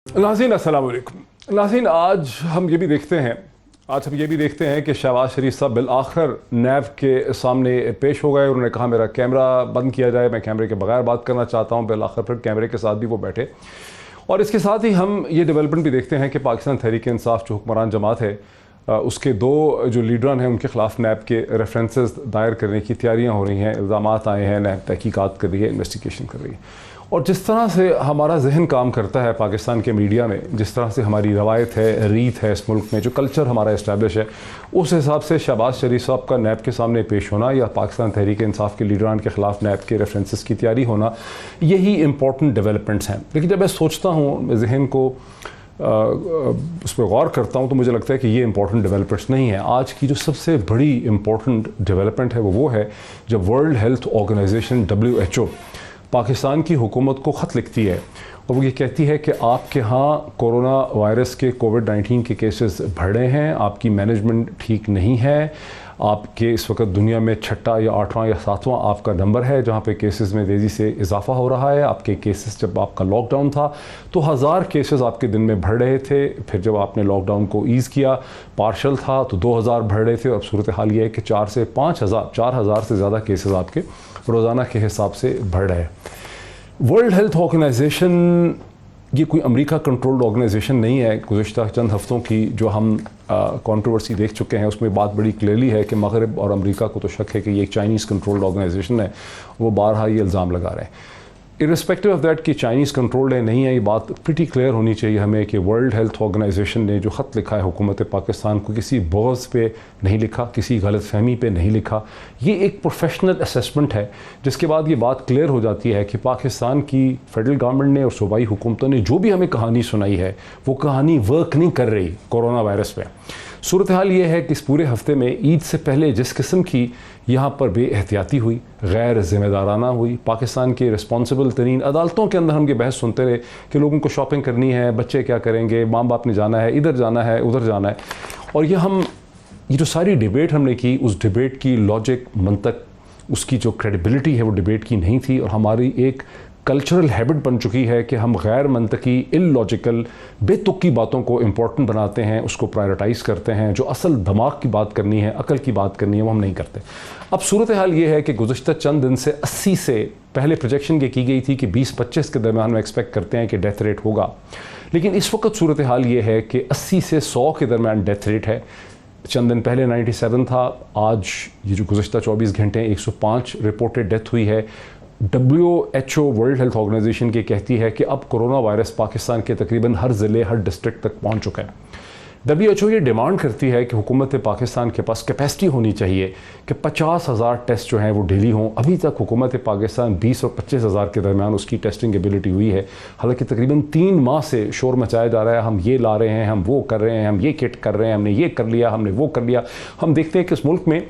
नाज़रीन अस्सलाम वालेकुम। नाज़रीन आज हम ये भी देखते हैं कि शहबाज शरीफ साहब बिल आखिर नैब के सामने पेश हो गए। उन्होंने कहा मेरा कैमरा बंद किया जाए, मैं कैमरे के बगैर बात करना चाहता हूँ। बिल आखिर फिर कैमरे के साथ भी वो बैठे। और इसके साथ ही हम ये डेवलपमेंट भी देखते हैं कि पाकिस्तान तहरीक इंसाफ जो हुक्मरान जमात है उसके दो जो लीडरान हैं उनके ख़िलाफ़ नैब के रेफरेंसेस दायर करने की तैयारियाँ हो रही हैं, इल्ज़ामात आए हैं, नैब तहकीकात कर रही है, इन्वेस्टिगेशन कर रही है। और जिस तरह से हमारा जहन काम करता है पाकिस्तान के मीडिया में, जिस तरह से हमारी रवायत है, रीत है, इस मुल्क में जो कल्चर हमारा इस्टेब्लिश है, उस हिसाब से शहबाज शरीफ साहब का नैब के सामने पेश होना या पाकिस्तान तहरीक इंसाफ के लीडरान के ख़िलाफ़ नैब के रेफरेंसेस की तैयारी होना, यही इंपॉर्टेंट डेवलपमेंट्स हैं। लेकिन जब मैं सोचता हूँ, जहन को उस पर गौर करता हूँ, तो मुझे लगता है कि ये इंपॉर्टेंट डेवलपमेंट्स नहीं है। आज की जो सबसे बड़ी इंपॉर्टेंट डेवलपमेंट है वो है जब world health organisation WHO Pakistan की हुकूमत को ख़त लिखती है और वो ये कहती है कि आपके यहाँ कोरोना वायरस के कोविड-19 के केसेस बढ़ रहे हैं, आपकी मैनेजमेंट ठीक नहीं है, आपके इस वक्त दुनिया में 6वां या 8वां या 7वां आपका नंबर है जहाँ पे केसेस में तेज़ी से इजाफा हो रहा है। आपके केसेस जब आपका लॉकडाउन था तो 1000 केसेस आपके दिन में बढ़ रहे थे, फिर जब आपने लॉकडाउन को ईज़ किया पार्शल था तो 2000 बढ़ रहे थे। और अब सूरत हाल ये है कि 4 से 5000 4000 से ज़्यादा केसेस आपके रोज़ाना के हिसाब से बढ़ रहे हैं। वर्ल्ड हेल्थ ऑर्गेनाइजेशन ये कोई अमेरिका कंट्रोल्ड ऑर्गेनाइजेशन नहीं है। गुज़श्ता चंद हफ़्तों की जो हम कंट्रोवर्सी देख चुके हैं उसमें बात बड़ी क्लियरली है कि मगरब और अमेरिका को तो शक है कि ये एक चाइनीज़ कंट्रोल्ड ऑर्गेनाइजेशन है। वो बारहा ये इल्ज़ाम लगा रहे हैं। इर्रिस्पेक्टिव ऑफ दैट कि चाइनीज़ कंट्रोल्ड है नहीं है, ये बात प्रीटी क्लियर होनी चाहिए हमें कि वर्ल्ड हेल्थ ऑर्गेनाइजेशन ने जो ख़त लिखा है हुकूमत पाकिस्तान को, किसी बोझ पे नहीं लिखा, किसी गलतफहमी पे नहीं लिखा। ये एक प्रोफेशनल असेसमेंट है जिसके बाद ये बात क्लियर हो जाती है कि पाकिस्तान की फेडरल गवर्नमेंट ने और सूबाई हुकूमतों ने जो भी हमें कहानी सुनाई है वो कहानी वर्क नहीं कर रही कोरोना वायरस पे। सूरत हाल ये है कि इस पूरे हफ्ते में ईद से पहले जिस किस्म की यहाँ पर बेएहतियाती हुई, गैर ज़िम्मेदाराना हुई, पाकिस्तान के रिस्पॉन्सिबल तरीन अदालतों के अंदर हम ये बहस सुनते रहे कि लोगों को शॉपिंग करनी है, बच्चे क्या करेंगे, माँ बाप ने जाना है, इधर जाना है, उधर जाना है। और ये जो सारी डिबेट हमने की, उस डिबेट की लॉजिक, मंतक, उसकी जो क्रेडिबिलिटी है वो डिबेट की नहीं थी। और हमारी एक कल्चरल हैबिट बन चुकी है कि हम गैर मंतकी, इलॉजिकल, बेतुकी बातों को इम्पोर्टेंट बनाते हैं, उसको प्रायोरिटाइज़ करते हैं। जो असल दिमाग की बात करनी है, अकल की बात करनी है, वो हम नहीं करते। अब सूरत हाल ये है कि गुज़श्ता चंद दिन से 80 से पहले प्रोजेक्शन ये की गई थी कि 20-25 के दरमियान में एक्सपेक्ट करते हैं कि डेथ रेट होगा। लेकिन इस वक्त सूरत हाल ये है कि 80 से 100 के दरमियान डेथ रेट है। चंद दिन पहले 97 था, आज ये जो गुज़श्ता 24 घंटे 105 रिपोर्टेड डेथ हुई है। WHO वर्ल्ड हेल्थ ऑर्गेनाइजेशन की कहती है कि अब कोरोना वायरस पाकिस्तान के तकरीबन हर ज़िले, हर डिस्ट्रिक्ट तक पहुंच चुका है। WHO ये डिमांड करती है कि हुकूमत पाकिस्तान के पास कैपेसिटी होनी चाहिए कि 50,000 टेस्ट जो हैं वो डेली हों। अभी तक हुकूमत पाकिस्तान 20 और 25,000 के दरमियान उसकी टेस्टिंग एबिलिटी हुई है। हालांकि तकरीबन 3 माह से शोर मचाया जा रहा है, हम ये ला रहे हैं, हम वो कर रहे हैं, हम ये किट कर रहे हैं, हमने ये कर लिया, हमने वो कर लिया। हम देखते हैं कि इस मुल्क में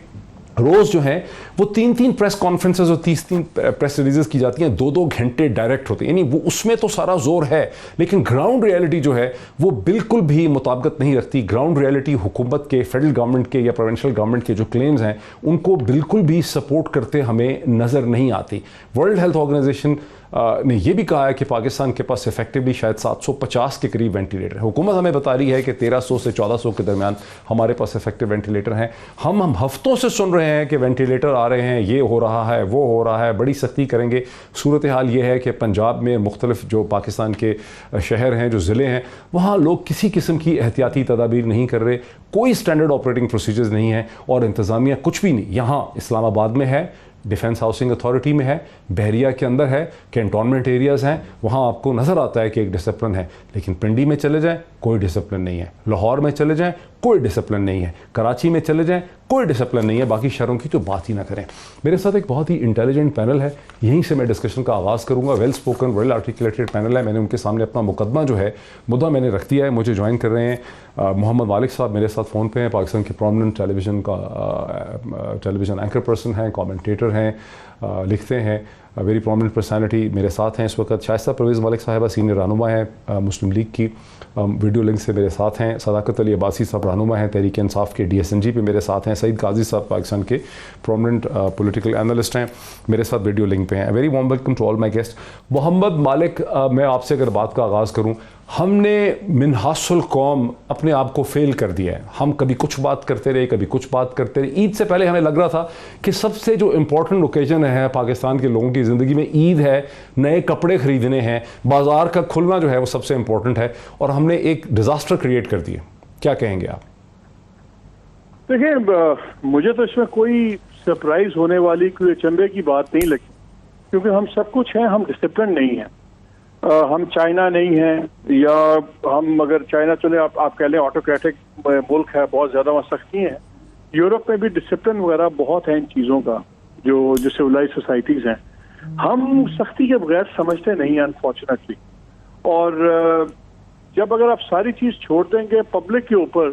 रोज़ जो है वो 3-3 प्रेस कॉन्फ्रेंसेस और 30-30 प्रेस रिलीजेस की जाती हैं, 2-2 घंटे डायरेक्ट होते हैं। यानी वो उसमें तो सारा जोर है, लेकिन ग्राउंड रियलिटी जो है वो बिल्कुल भी मुताबिकत नहीं रखती। ग्राउंड रियलिटी हुकूमत के, फेडरल गवर्नमेंट के या प्रोविंशियल गवर्नमेंट के जो क्लेम्स हैं उनको बिल्कुल भी सपोर्ट करते हमें नज़र नहीं आती। वर्ल्ड हेल्थ ऑर्गेनाइजेशन ने यह भी कहा है कि पाकिस्तान के पास इफेक्टिवली शायद 750 के करीब वेंटिलेटर है। हुकूमत हमें बता रही है कि 1300 से 1400 के दरमियान हमारे पास इफेक्टिव वेंटिलेटर हैं। हम हफ्तों से सुन रहे हैं कि वेंटिलेटर आ रहे हैं, ये हो रहा है, वो हो रहा है, बड़ी सख्ती करेंगे। सूरत हाल ये है कि पंजाब में मुख्तलिफ जो पाकिस्तान के शहर हैं, जो ज़िले हैं, वहाँ लोग किसी किस्म की एहतियाती तदाबीर नहीं कर रहे, कोई स्टैंडर्ड ऑपरेटिंग प्रोसीजर्स नहीं है और इंतज़ामिया कुछ भी नहीं। यहाँ इस्लामाबाद में है, डिफेंस हाउसिंग अथॉरिटी में है, बहरिया के अंदर है, कैंटोनमेंट एरियाज़ हैं, वहाँ आपको नज़र आता है कि एक डिसिप्लिन है। लेकिन पिंडी में चले जाएं कोई डिसिप्लिन नहीं है, लाहौर में चले जाएं कोई डिसिप्लिन नहीं है, कराची में चले जाएं कोई डिसिप्लिन नहीं है, बाकी शहरों की तो बात ही ना करें। मेरे साथ एक बहुत ही इंटेलिजेंट पैनल है, यहीं से मैं डिस्कशन का आगाज़ करूँगा। Well spoken, well articulated panel है। मैंने उनके सामने अपना मुकदमा जो है, मुद्दा मैंने रख दिया है। मुझे ज्वाइन कर रहे हैं मोहम्मद वालिक साहब, मेरे साथ फ़ोन पे हैं, पाकिस्तान के प्रोमिनेंट टेलीविज़न एंकर पर्सन हैं, कमेंटेटर हैं, लिखते हैं, वेरी प्रोमिनेंट पर्सनैलिटी। मेरे साथ हैं इस वक्त शाइस्ता परवेज़ मलिक साहिबा, सीनियर रहनुमा हैं मुस्लिम लीग की, वीडियो लिंक से मेरे साथ हैं। सदाकत अली अब्बासी साहब रहनुमा हैं तहरीक इंसाफ के, DSNG पे मेरे साथ हैं। सईद काजी साहब पाकिस्तान के प्रोमिनेंट पॉलिटिकल एनालिस्ट हैं, मेरे साथ वीडियो लिंक पे हैं। Very warm welcome to all my guest. Mohammad Malik, मैं आपसे अगर बात का आगाज़ करूँ, हमने मिनहासुल कौम अपने आप को फेल कर दिया है। हम कभी कुछ बात करते रहे, कभी कुछ बात करते रहे। ईद से पहले हमें लग रहा था कि सबसे जो इम्पोर्टेंट ओकेजन है पाकिस्तान के लोगों की ज़िंदगी में ईद है, नए कपड़े ख़रीदने हैं, बाज़ार का खुलना जो है वो सबसे इम्पोर्टेंट है, और हमने एक डिज़ास्टर क्रिएट कर दिया। क्या कहेंगे आप? देखिए, मुझे तो इसमें कोई सरप्राइज होने वाली, कोई अचंभे की बात नहीं लगी, क्योंकि हम सब कुछ हैं, हम डिसिप्लिन नहीं हैं। हम चाइना नहीं हैं, या हम अगर चाइना चले आप कह लें ऑटोक्रेटिक मुल्क है, बहुत ज़्यादा वहाँ सख्ती है। यूरोप में भी डिसिप्लिन वगैरह बहुत है इन चीज़ों का, जो सिविलाइज सोसाइटीज़ हैं। हम सख्ती के बगैर समझते नहीं हैं अनफॉर्चुनेटली। और जब अगर आप सारी चीज़ छोड़ देंगे पब्लिक के ऊपर,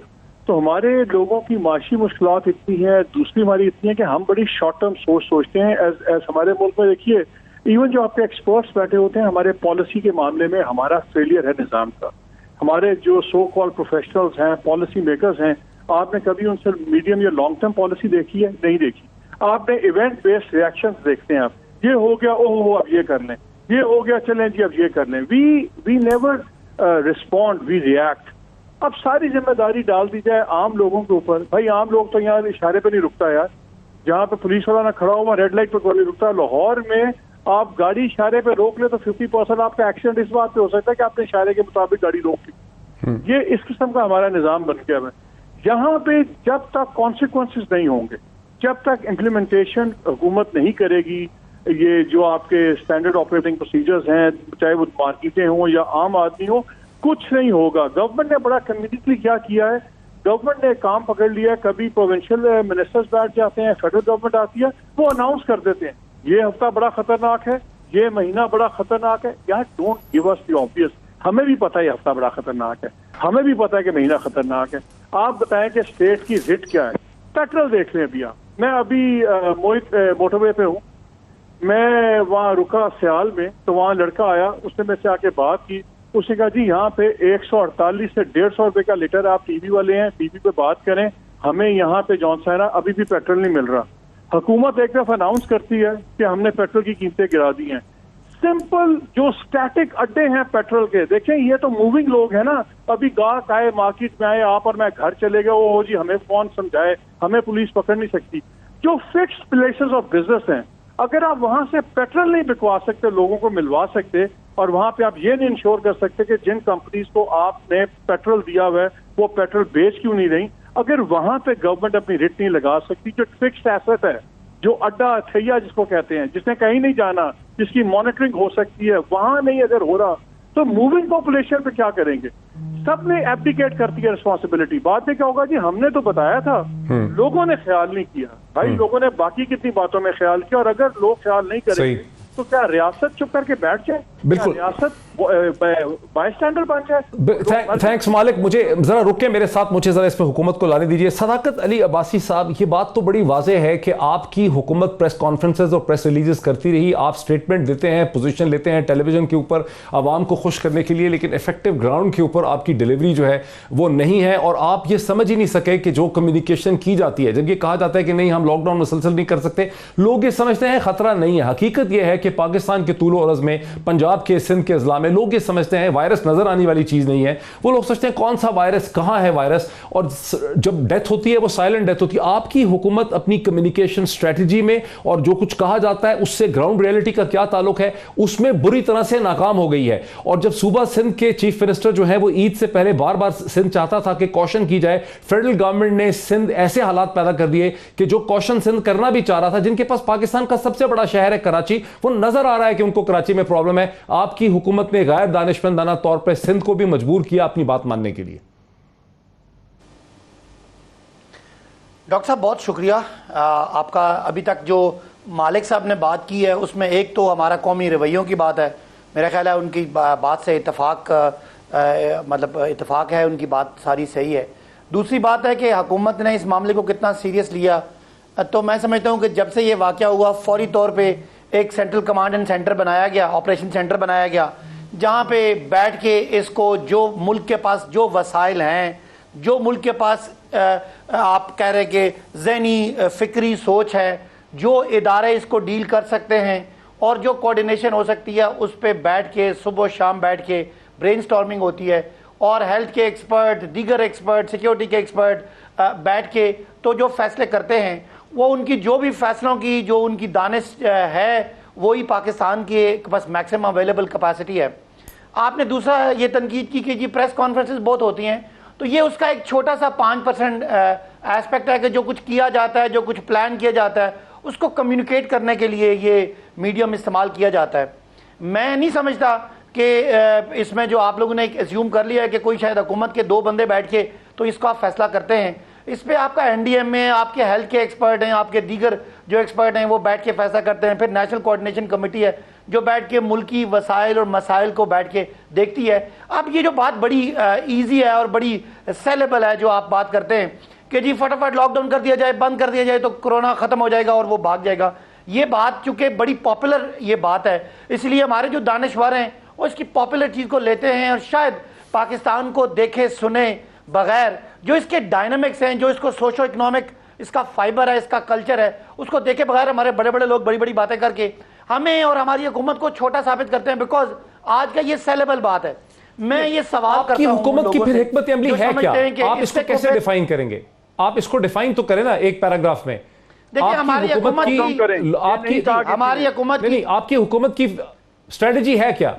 तो हमारे लोगों की माशी मुश्किलात इतनी है, दूसरी हमारी इतनी है कि हम बड़ी शॉर्ट टर्म सोचते हैं। एज हमारे मुल्क में देखिए, इवन जो आपके एक्सपर्ट्स बैठे होते हैं, हमारे पॉलिसी के मामले में हमारा फेलियर है निज़ाम का। हमारे जो सो कॉल प्रोफेशनल्स हैं, पॉलिसी मेकर्स हैं, आपने कभी उनसे मीडियम या लॉन्ग टर्म पॉलिसी देखी है? नहीं देखी। आपने इवेंट बेस्ड रिएक्शंस देखते हैं। आप ये हो गया, ओह अब ये कर लें, ये हो गया, चलें जी अब ये कर लें। We never respond, we react. अब सारी जिम्मेदारी डाल दी जाए आम लोगों के ऊपर। भाई आम लोग तो यहाँ इशारे पे नहीं रुकता यार, जहाँ पे पुलिस वाला ना खड़ा हुआ रेड लाइट पर नहीं रुकता। लाहौर में आप गाड़ी इशारे पे रोक ले तो 50% आपका एक्सीडेंट इस बात पे हो सकता है कि आपने इशारे के मुताबिक गाड़ी रोक ली। ये इस किस्म का हमारा निजाम बन गया है। यहाँ पे जब तक कॉन्सिक्वेंसेस नहीं होंगे, जब तक इम्प्लीमेंटेशन हुकूमत नहीं करेगी, ये जो आपके स्टैंडर्ड ऑपरेटिंग प्रोसीजर्स हैं, चाहे वो मार्केटें हों या आम आदमी हो, कुछ नहीं होगा। गवर्नमेंट ने बड़ा कम्युनिकली क्या किया है, गवर्नमेंट ने काम पकड़ लिया है। कभी प्रोविंशियल मिनिस्टर्स बैठ जाते हैं, फेडरल गवर्नमेंट आती है, वो अनाउंस कर देते हैं ये हफ्ता बड़ा खतरनाक है, ये महीना बड़ा खतरनाक है। यार don't give us the obvious. हमें भी पता है हफ्ता बड़ा खतरनाक है, हमें भी पता है कि महीना खतरनाक है। आप बताएं कि स्टेट की रिट क्या है। पेट्रोल देख लें अभी आप। मैं अभी मोहित मोटरवे पे हूँ, मैं वहाँ रुका सियाल में, तो वहाँ लड़का आया, उसने मेरे से आके बात की। उसने कहा जी यहाँ पे 148 से 150 रुपए का लीटर, आप टीवी वाले हैं, टीवी पे बात करें, हमें यहाँ पे जॉन सा है ना अभी भी पेट्रोल नहीं मिल रहा। हुकूमत एक दफा अनाउंस करती है कि हमने पेट्रोल की कीमतें गिरा दी हैं। सिंपल जो स्टैटिक अड्डे हैं पेट्रोल के, देखें ये तो मूविंग लोग हैं ना। अभी गाहक आए, मार्केट में आए, आप और मैं घर चले गए, ओ जी हमें कौन समझाए, हमें पुलिस पकड़ नहीं सकती। जो फिक्स्ड प्लेसेस ऑफ बिजनेस हैं, अगर आप वहां से पेट्रोल नहीं बिकवा सकते, लोगों को मिलवा सकते, और वहां पे आप ये नहीं इंश्योर कर सकते कि जिन कंपनीज को आपने पेट्रोल दिया हुआ है वो पेट्रोल बेच क्यों नहीं रही, अगर वहां पे गवर्नमेंट अपनी रेट नहीं लगा सकती, जो फिक्स्ड एसेट है, जो अड्डा अथैया जिसको कहते हैं, जिसने कहीं नहीं जाना, जिसकी मॉनिटरिंग हो सकती है, वहां नहीं अगर हो रहा, तो मूविंग पॉपुलेशन पे क्या करेंगे? सबने एब्डिकेट कर दिया रिस्पॉन्सिबिलिटी। बाद में क्या होगा जी, हमने तो बताया था, लोगों ने ख्याल नहीं किया। भाई लोगों ने बाकी कितनी बातों में ख्याल किया, और अगर लोग ख्याल नहीं करेंगे तो क्या रियासत चुप करके बैठ जाए? बिल्कुल, रियासत बायस्टैंडर बन जाए? थैंक्स मालिक, मुझे जरा रुक के मेरे साथ, मुझे जरा इस पे हुकूमत को लाने दीजिए। सदाकत अली अब्बासी साहब, ये बात तो बड़ी वाज़ेह है कि आपकी हुकूमत प्रेस कॉन्फ्रेंसेज और प्रेस रिलीजेस करती रही, आप स्टेटमेंट देते हैं, पोजीशन लेते हैं टेलीविजन के ऊपर आवाम को खुश करने के लिए, लेकिन इफेक्टिव ग्राउंड के ऊपर आपकी डिलीवरी जो है वो नहीं है, और आप ये समझ ही नहीं सके कि जो कम्युनिकेशन की जाती है, जब ये कहा जाता है कि नहीं हम लॉकडाउन मुसलसल नहीं कर सकते, लोग ये समझते हैं खतरा नहीं है। हकीकत यह है कि पाकिस्तान के तूलो और अर्ज में, पंजाब के, सिंध के अजला में लोग ये समझते हैं वायरस नजर आने वाली चीज नहीं है। वो लोग सोचते हैं कौन सा वायरस, कहां है वायरस, और जब डेथ होती है वो साइलेंट डेथ होती है। आपकी हुकूमत अपनी कम्युनिकेशन स्ट्रेटजी में और जो कुछ कहा जाता है उससे ग्राउंड रियलिटी का क्या ताल्लुक है, उसमें बुरी तरह से नाकाम हो गई है। और जब सूबा सिंध के चीफ मिनिस्टर जो है वो ईद से पहले बार बार सिंध चाहता था कि कॉशन की जाए, फेडरल गवर्नमेंट ने सिंध ऐसे हालात पैदा कर दिए कि जो कॉशन सिंध करना भी चाह रहा था, जिनके पास पाकिस्तान का सबसे बड़ा शहर है कराची, वो नजर आ रहा है कि उनको कराची में प्रॉब्लम है। आपकी हुकूमत ने गैर दानिशमंदाना तौर पर सिंध को भी मजबूर किया अपनी बात मानने के लिए। डॉक्टर साहब बहुत शुक्रिया आपका। अभी तक जो मालिक साहब ने बात की है उसमें एक तो हमारा कौमी रवैयों की बात है, मेरा ख्याल है उनकी बात से इत्तेफाक है, उनकी बात सारी सही है। दूसरी बात है कि हुकूमत ने इस मामले को कितना सीरियस लिया, तो मैं समझता हूँ कि जब से ये वाक़या हुआ फौरी तौर पे एक सेंट्रल कमांड एंड सेंटर बनाया गया, ऑपरेशन सेंटर बनाया गया, जहाँ पे बैठ के इसको जो मुल्क के पास जो वसाइल हैं, जो मुल्क के पास आप कह रहे कि ज़हनी फिक्री सोच है, जो इदारे इसको डील कर सकते हैं और जो कोऑर्डिनेशन हो सकती है, उस पर बैठ के सुबह शाम बैठ के ब्रेनस्टॉर्मिंग होती है और हेल्थ के एक्सपर्ट, दीगर एक्सपर्ट, सिक्योरिटी के एक्सपर्ट बैठ के तो जो फैसले करते हैं, वो उनकी जो भी फैसलों की जो उनकी दानिश है, वही पाकिस्तान के बस मैक्सिमम अवेलेबल कैपेसिटी है। आपने दूसरा ये तनकीद की कि जी प्रेस कॉन्फ्रेंसेस बहुत होती हैं, तो ये उसका एक छोटा सा 5% एस्पेक्ट है कि जो कुछ किया जाता है, जो कुछ प्लान किया जाता है, उसको कम्युनिकेट करने के लिए ये मीडियम इस्तेमाल किया जाता है। मैं नहीं समझता कि इसमें जो आप लोगों ने एक एज्यूम कर लिया है कि कोई शायद हुकूमत के 2 बंदे बैठ के तो इसका फैसला करते हैं। इस पर आपका एनडीएम में आपके हेल्थ के एक्सपर्ट हैं, आपके दीगर जो एक्सपर्ट हैं वो बैठ के फैसला करते हैं। फिर नेशनल कोऑर्डिनेशन कमेटी है जो बैठ के मुल्की वसाइल और मसाइल को बैठ के देखती है। अब ये जो बात बड़ी ईजी है और बड़ी सेलेबल है जो आप बात करते हैं कि जी फटाफट लॉकडाउन कर दिया जाए, बंद कर दिया जाए तो कोरोना खत्म हो जाएगा और वो भाग जाएगा, ये बात चूंकि बड़ी पॉपुलर ये बात है, इसलिए हमारे जो दानिशवर हैं वो इसकी पॉपुलर चीज़ को लेते हैं और शायद पाकिस्तान को देखे सुने बगैर, जो इसके डायनामिक्स हैं, जो इसको सोशो इकोनॉमिक इसका फाइबर है, इसका कल्चर है, उसको देखे बगैर हमारे बड़े बड़े लोग बड़ी बड़ी बातें करके हमें और हमारी हुकूमत को छोटा साबित करते हैं, बिकॉज आज का ये सेलेबल बात है। मैं ये सवाल करता हूं हुकूमत की फिर हिकमत अमली है क्या? आप इसको कैसे डिफाइन करेंगे? आप इसको डिफाइन तो करें ना एक पैराग्राफ में। देखिए हमारी हुकूमत की आपकी हुकूमत की स्ट्रेटजी है क्या?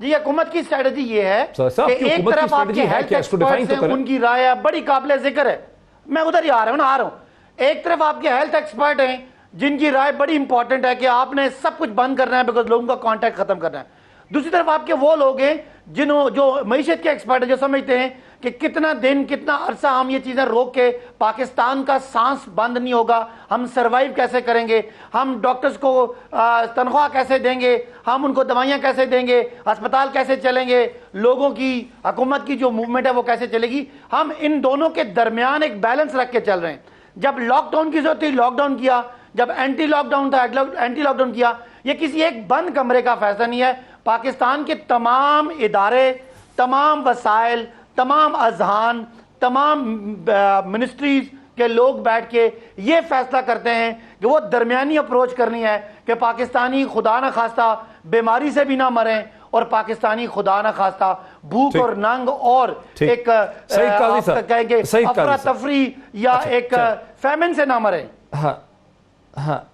जी हुकूमत की स्ट्रेटजी ये है कि एक तरफ आपके हेल्थ एक्सपर्ट्स हैं, उनकी राय बड़ी काबिल जिक्र है, मैं उधर ही आ रहा हूं। एक तरफ आपके हेल्थ एक्सपर्ट हैं जिनकी राय बड़ी इंपॉर्टेंट है कि आपने सब कुछ बंद करना है बिकॉज लोगों का कांटेक्ट खत्म करना है। दूसरी तरफ आपके वो लोग हैं जो मईशत के एक्सपर्ट हैं, जो समझते हैं कि कितना दिन कितना अरसा हम ये चीजें रोक के पाकिस्तान का सांस बंद नहीं होगा, हम सरवाइव कैसे करेंगे, हम डॉक्टर्स को तनख्वाह कैसे देंगे, हम उनको दवाइयां कैसे देंगे, अस्पताल कैसे चलेंगे, लोगों की हुकूमत की जो मूवमेंट है वो कैसे चलेगी। हम इन दोनों के दरमियान एक बैलेंस रख के चल रहे हैं। जब लॉकडाउन की जरूरत थी लॉकडाउन किया, जब एंटी लॉकडाउन था एंटी लॉकडाउन किया। ये किसी एक बंद कमरे का फैसला नहीं है। पाकिस्तान के तमाम इदारे, तमाम वसाइल, तमाम अजहान, तमाम मिनिस्ट्रीज के लोग बैठ के ये फैसला करते हैं कि वो दरमियानी अप्रोच करनी है कि पाकिस्तानी खुदा न खास्ता बीमारी से भी ना मरें और पाकिस्तानी खुदा न खास्ता भूख और नंग और एक कहेंगे अफरा तफरी या एक फैमिन से ना मरें। हाँ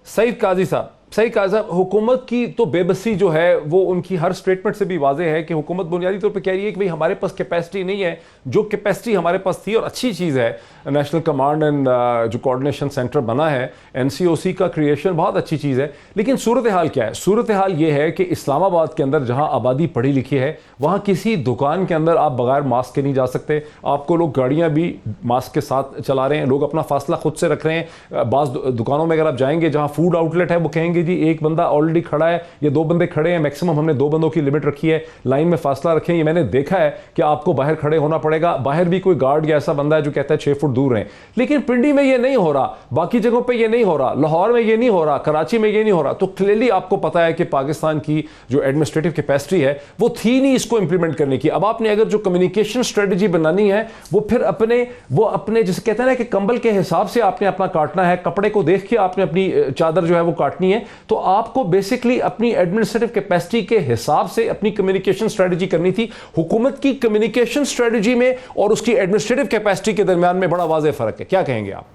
सईद काजी साहब, हुकूमत की तो बेबसी जो है वो उनकी हर स्टेटमेंट से भी वाज़ेह है कि हुकूमत बुनियादी तौर पे कह रही है कि भाई हमारे पास कैपेसिटी नहीं है। जो कैपेसिटी हमारे पास थी, और अच्छी चीज़ है नेशनल कमांड एंड जो कोऑर्डिनेशन सेंटर बना है, एनसीओसी का क्रिएशन बहुत अच्छी चीज़ है। लेकिन सूरत हाल क्या है? सूरत हाल ये है कि इस्लामाबाद के अंदर जहाँ आबादी पढ़ी लिखी है, वहाँ किसी दुकान के अंदर आप बगैर मास्क के नहीं जा सकते। आपको लोग गाड़ियाँ भी मास्क के साथ चला रहे हैं, लोग अपना फासला खुद से रख रहे हैं। बाज़ दुकानों में अगर आप जाएंगे जहाँ फूड आउटलेट है, वो कहेंगे जी एक बंदा ऑलरेडी खड़ा है या 2 बंदे खड़े हैं, मैक्सिमम हमने 2 बंदों की लिमिट रखी है, लाइन में फासला रखें। ये मैंने देखा है कि आपको बाहर खड़े होना पड़ेगा। बाहर भी कोई गार्ड या ऐसा बंदा है जो कहता है 6 फुट दूर रहें। लेकिन पिंडी में ये नहीं हो रहा, बाकी जगहों पे ये नहीं हो रहा, लाहौर में ये नहीं हो रहा, कराची में ये नहीं हो रहा। तो क्लियरली आपको पता है कि पाकिस्तान की जो एडमिनिस्ट्रेटिव कैपेसिटी है वो थी नहीं इसको इंप्लीमेंट करने की। अब आपने अगर जो कम्युनिकेशन स्ट्रेटजी बनानी है वो फिर अपने जिसे कहते हैं ना कि कंबल के हिसाब से आपने अपना काटना है, कपड़े को देख के आपने अपनी चादर जो है वो काटनी है। तो आपको बेसिकली अपनी एडमिनिस्ट्रेटिव कैपेसिटी के हिसाब से अपनी कम्युनिकेशन स्ट्रेटजी करनी थी। हुकूमत की कम्युनिकेशन स्ट्रेटजी में और उसकी एडमिनिस्ट्रेटिव कैपेसिटी के दरमियान में बड़ा वाज़ेह फर्क है। क्या कहेंगे आप?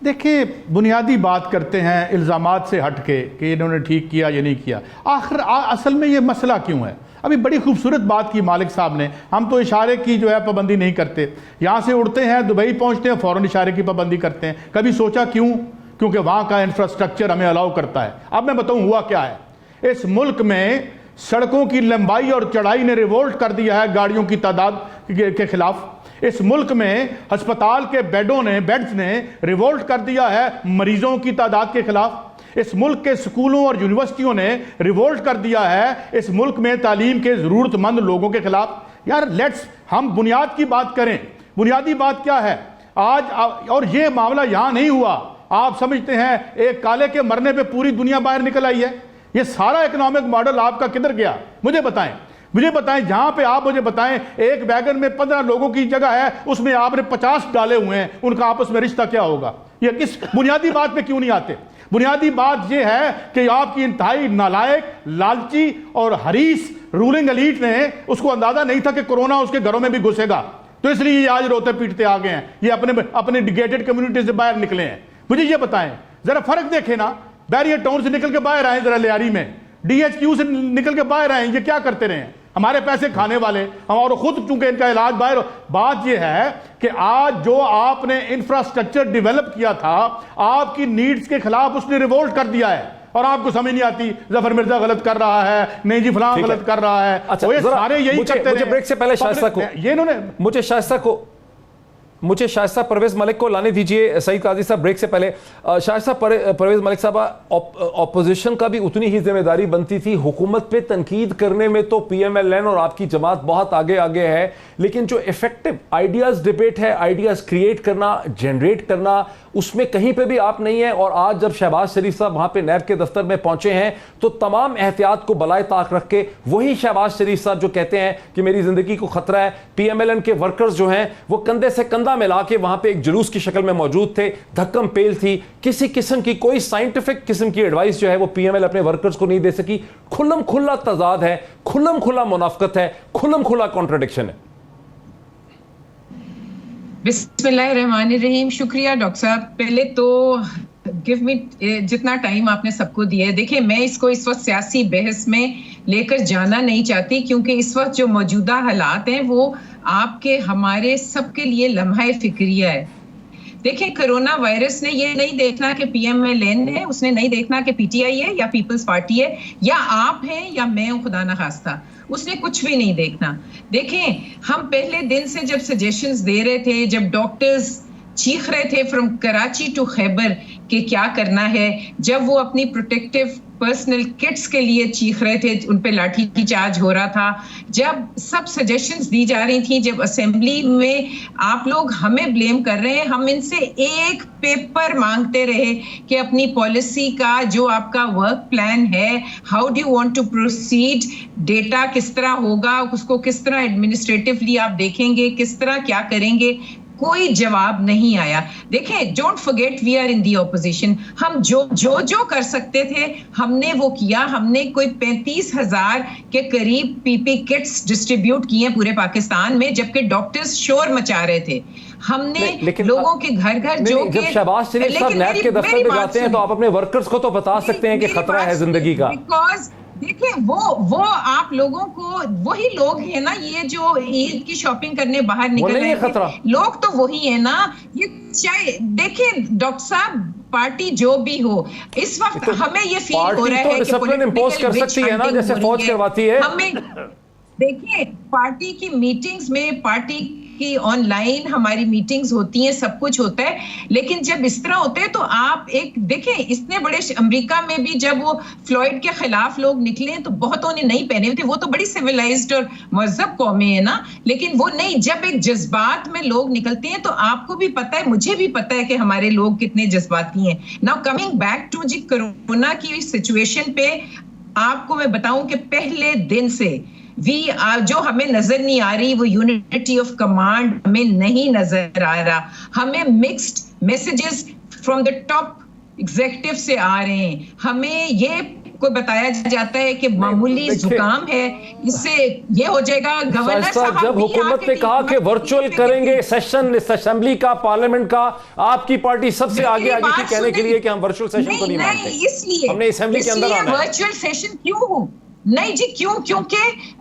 देखिए, बुनियादी बात करते हैं इल्ज़ामात से हट के कि इन्होंने ठीक किया या नहीं किया। आखिर असल में ये मसला क्यों है? अभी बड़ी खूबसूरत बात की मालिक साहब ने, हम तो इशारे की जो है पाबंदी नहीं करते। यहाँ से उड़ते हैं, दुबई पहुँचते हैं, फ़ौरन इशारे की पाबंदी करते हैं। कभी सोचा क्यों? क्योंकि वहाँ का इंफ्रास्ट्रक्चर हमें अलाउ करता है। अब मैं बताऊँ हुआ क्या है। इस मुल्क में सड़कों की लंबाई और चौड़ाई ने रिवोल्ट कर दिया है गाड़ियों की तादाद के खिलाफ। इस मुल्क में अस्पताल के बेड्स ने रिवोल्ट कर दिया है मरीजों की तादाद के खिलाफ। इस मुल्क के स्कूलों और यूनिवर्सिटियों ने रिवोल्ट कर दिया है इस मुल्क में तालीम के जरूरतमंद लोगों के खिलाफ। यार हम बुनियाद की बात करें। बुनियादी बात क्या है आज? और ये मामला यहां नहीं हुआ। आप समझते हैं एक काले के मरने पे पूरी दुनिया बाहर निकल आई है? ये सारा इकोनॉमिक मॉडल आपका किधर गया? मुझे बताएं जहां पे आप मुझे बताएं एक वैगन में 15 लोगों की जगह है, उसमें आपने 50 डाले हुए हैं, उनका आपस में रिश्ता क्या होगा? ये किस बुनियादी बात पे क्यों नहीं आते? बुनियादी बात यह है कि आपकी इंतहाई नालायक, लालची और हरीस रूलिंग एलीट ने उसको अंदाजा नहीं था कि कोरोना उसके घरों में भी घुसेगा, तो इसलिए ये आज रोते पीटते आ गए हैं, ये अपने गेटेड कम्युनिटी से बाहर निकले हैं। मुझे ये बताएं, जरा फर्क देखें ना, बैरियर टाउन से निकल के बाहर आए, जरा लियारी में DHQ से निकल के बाहर आए, ये क्या करते रहे? हमारे पैसे खाने वाले हम, और खुद चूंकि इनका इलाज बाहर। बात यह है कि आज जो आपने इंफ्रास्ट्रक्चर डेवलप किया था, आपकी नीड्स के खिलाफ उसने रिवोल्ट कर दिया है, और आपको समझ नहीं आती जफर मिर्जा गलत कर रहा है, नहीं जी फलां गलत कर रहा है। अच्छा, ये सारे यही करते मुझे ब्रेक से पहले शाइस्ता को, ये इन्होंने मुझे शाइस्ता परवेज मलिक को लाने दीजिए। सईद काजी साहब, ब्रेक से पहले शाइस्ता परवेज मलिक साहब, ऑपोजिशन का भी उतनी ही जिम्मेदारी बनती थी। हुकूमत पे तनकीद करने में तो PMLN और आपकी जमात बहुत आगे आगे है, लेकिन जो इफेक्टिव आइडियाज डिबेट है, आइडियाज क्रिएट करना, जनरेट करना, उसमें कहीं पे भी आप नहीं है। और आज जब शहबाज शरीफ साहब वहां पे नैब के दफ्तर में पहुंचे हैं, तो तमाम एहतियात को बलाए ताक रख के वही शहबाज शरीफ साहब जो कहते हैं कि मेरी जिंदगी को खतरा है, PMLN के वर्कर्स जो हैं वो कंधे से कंधा मिला के वहां पे एक जुलूस की शक्ल में मौजूद थे, धक्कम पेल थी, किसी किस्म की कोई साइंटिफिक किस्म की एडवाइस जो है वो PML अपने वर्कर्स को नहीं दे सकी। खुल्लम खुल्ला तजाद है, खुल्लम खुल्ला मुनाफकत है, खुल्लम खुल्ला कॉन्ट्रडिक्शन है। बिस्मिल्लाहिर्रहमानिर्रहीम। शुक्रिया डॉक्टर साहब, पहले तो गिव मी जितना टाइम आपने सबको दिया है। देखिए, मैं इसको इस वक्त सियासी बहस में लेकर जाना नहीं चाहती, क्योंकि इस वक्त जो मौजूदा हालात हैं वो आपके हमारे सबके लिए लम्हा फिक्रिया है। देखिए, कोरोना वायरस ने ये नहीं देखना कि PMLN है, उसने नहीं देखना कि PTI है या पीपल्स पार्टी है या आप हैं या मैं हूं, खुदा ना खास्ता, उसने कुछ भी नहीं देखना। देखें, हम पहले दिन से जब सजेशंस दे रहे थे, जब डॉक्टर्स चीख रहे थे फ्रॉम कराची टू खैबर कि क्या करना है, जब वो अपनी प्रोटेक्टिव पर्सनल किट्स के लिए चीख रहे थे, उन पे लाठी की चार्ज हो रहा था, जब सब सजेशंस दी जा रही थी, जब असेंबली में आप लोग हमें ब्लेम कर रहे हैं, हम इनसे एक पेपर मांगते रहे कि अपनी पॉलिसी का जो आपका वर्क प्लान है, how do you want to proceed, data किस तरह होगा, उसको किस तरह एडमिनिस्ट्रेटिवली आप देखेंगे, किस तरह क्या करेंगे, कोई जवाब नहीं आया। देखें, don't forget we are in the opposition. हम जो कर सकते थे हमने वो किया। हमने कोई 35,000 के करीब PP किट्स डिस्ट्रीब्यूट किए पूरे पाकिस्तान में, जबकि डॉक्टर्स शोर मचा रहे थे। हमने लोगों के घर घर जो जब शहबाज शरीफ साहब नैब के दफ्तर में जाते हैं तो आप अपने वर्कर्स को तो बता सकते हैं कि खतरा है जिंदगी का। बिकॉज देखिए, वो आप लोगों को, वही लोग हैं ना ये जो ईद की शॉपिंग करने बाहर निकल रहे हैं, लोग तो वही है ना। ये चाहे देखिए डॉक्टर साहब, पार्टी जो भी हो, इस वक्त तो हमें ये फील हो रहा है कि डिसिप्लिन इंपोज कर सकती है ना, जैसे फौज करवाती है। हमें देखिए, पार्टी की मीटिंग्स में, पार्टी की ऑनलाइन हमारी मीटिंग्स होती हैं, सब कुछ होता है, लेकिन जब इस तरह होते हैं तो आप एक देखें, इतने बड़े अमेरिका में भी जब वो फ्लॉयड के खिलाफ लोग निकले तो बहुतों ने नहीं पहने थे, वो तो बड़ी सिविलाइज्ड और महज़ब कौमें है ना, लेकिन वो नहीं, जब एक जज्बात में लोग निकलते हैं तो आपको भी पता है, मुझे भी पता है कि हमारे लोग कितने जज्बाती हैं। नाउ कमिंग बैक टू जी कोरोना की सिचुएशन पे, आपको मैं बताऊं कि पहले दिन से जो हमें नजर नहीं आ रही वो यूनिटी ऑफ कमांड हमें नहीं नजर आ रहा। हमें mixed messages from the top executive से आ रहे हैं। हमें ये को बताया जाता है कि मामूली जुकाम है, इससे ये हो जाएगा। गवर्नर साहब जब हुकूमत ने कहा कि वर्चुअल करेंगे सेशन असेंबली का, पार्लियामेंट का, आपकी पार्टी सबसे आगे आगे थी कहने के लिए कि हम वर्चुअल सेशन को नहीं मानते, इसलिए हमने असेंबली के अंदर आना है। वर्चुअल सेशन क्यों नहीं जी, क्योंकि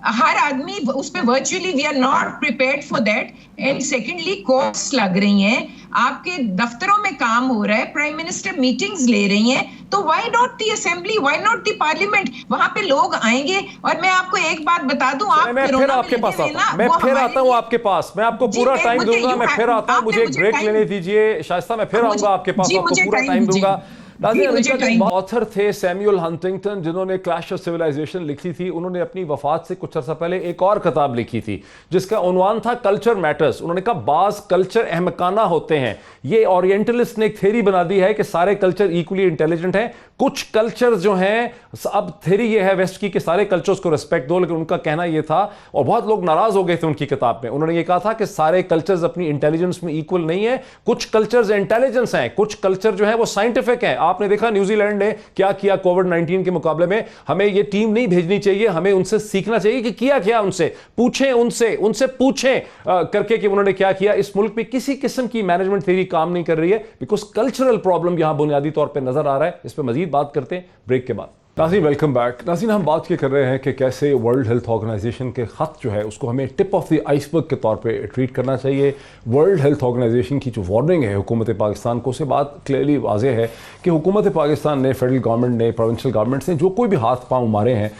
हर आदमी उस पे virtually, we are not prepared for that. And secondly, cost लग रही हैं, आपके दफ्तरों में काम हो रहा है, प्राइम मिनिस्टर मीटिंग्स ले रही हैं, तो why not the assembly, why not the parliament? वहां पे लोग आएंगे। और मैं आपको एक बात बता दूं, आप मैं फिर आपके पास आता हूं, मैं फिर आता हूं आपके पास, मैं आपको पूरा टाइम दूंगा, मैं फिर आता हूं, मुझे एक ब्रेक लेने दीजिए शाइस्ता, मैं फिर आऊंगा आपके पास, आपको पूरा टाइम दूंगा। ऑथर थे सैमुअल हंटिंगटन, जिन्होंने क्लैश ऑफ सिविलाइजेशन लिखी थी। उन्होंने अपनी वफात से कुछ अर्सा पहले एक और किताब लिखी थी जिसका उन्वान था कल्चर मैटर्स। उन्होंने कहा बाज कल्चर अहमकाना होते हैं। ये ओरिएंटलिस्ट ने एक थ्योरी बना दी है कि सारे कल्चर इक्वली इंटेलिजेंट हैं। कुछ कल्चर जो हैं, अब थ्योरी ये है वेस्ट की कि सारे कल्चर्स को रिस्पेक्ट दो, लेकिन उनका कहना यह था और बहुत लोग नाराज हो गए थे उनकी किताब में। उन्होंने ये कहा था कि सारे कल्चर्स अपनी इंटेलिजेंस में इक्वल नहीं है। कुछ कल्चर्स इंटेलिजेंस हैं, कुछ कल्चर जो है वो साइंटिफिक हैं। आपने देखा न्यूजीलैंड ने क्या किया कोविड-19 के मुकाबले में। हमें ये टीम नहीं भेजनी चाहिए, हमें उनसे सीखना चाहिए कि किया क्या, उनसे पूछें, उनसे पूछें करके कि उन्होंने क्या किया। इस मुल्क में किसी किस्म की मैनेजमेंट थ्योरी काम नहीं कर रही है, बिकॉज कल्चरल प्रॉब्लम यहां बुनियादी तौर पर नजर आ रहा है। इस पर मजीद बात करते हैं ब्रेक के बाद। नाज़रीन वेलकम बैक। नाज़रीन हम बात ये कर रहे हैं कि कैसे वर्ल्ड हेल्थ ऑर्गेनाइजेशन के ख़त जो है उसको हमें टिप ऑफ द आइसबर्ग के तौर पे ट्रीट करना चाहिए। वर्ल्ड हेल्थ ऑर्गेनाइजेशन की जो वार्निंग है हुकूमत पाकिस्तान को, से बात क्लियरली वाज़ेह है कि हुकूमत पाकिस्तान ने, फेडरल गवर्नमेंट ने, प्रोविंशियल गवर्नमेंट्स ने जो कोई भी हाथ पाँव मारे हैं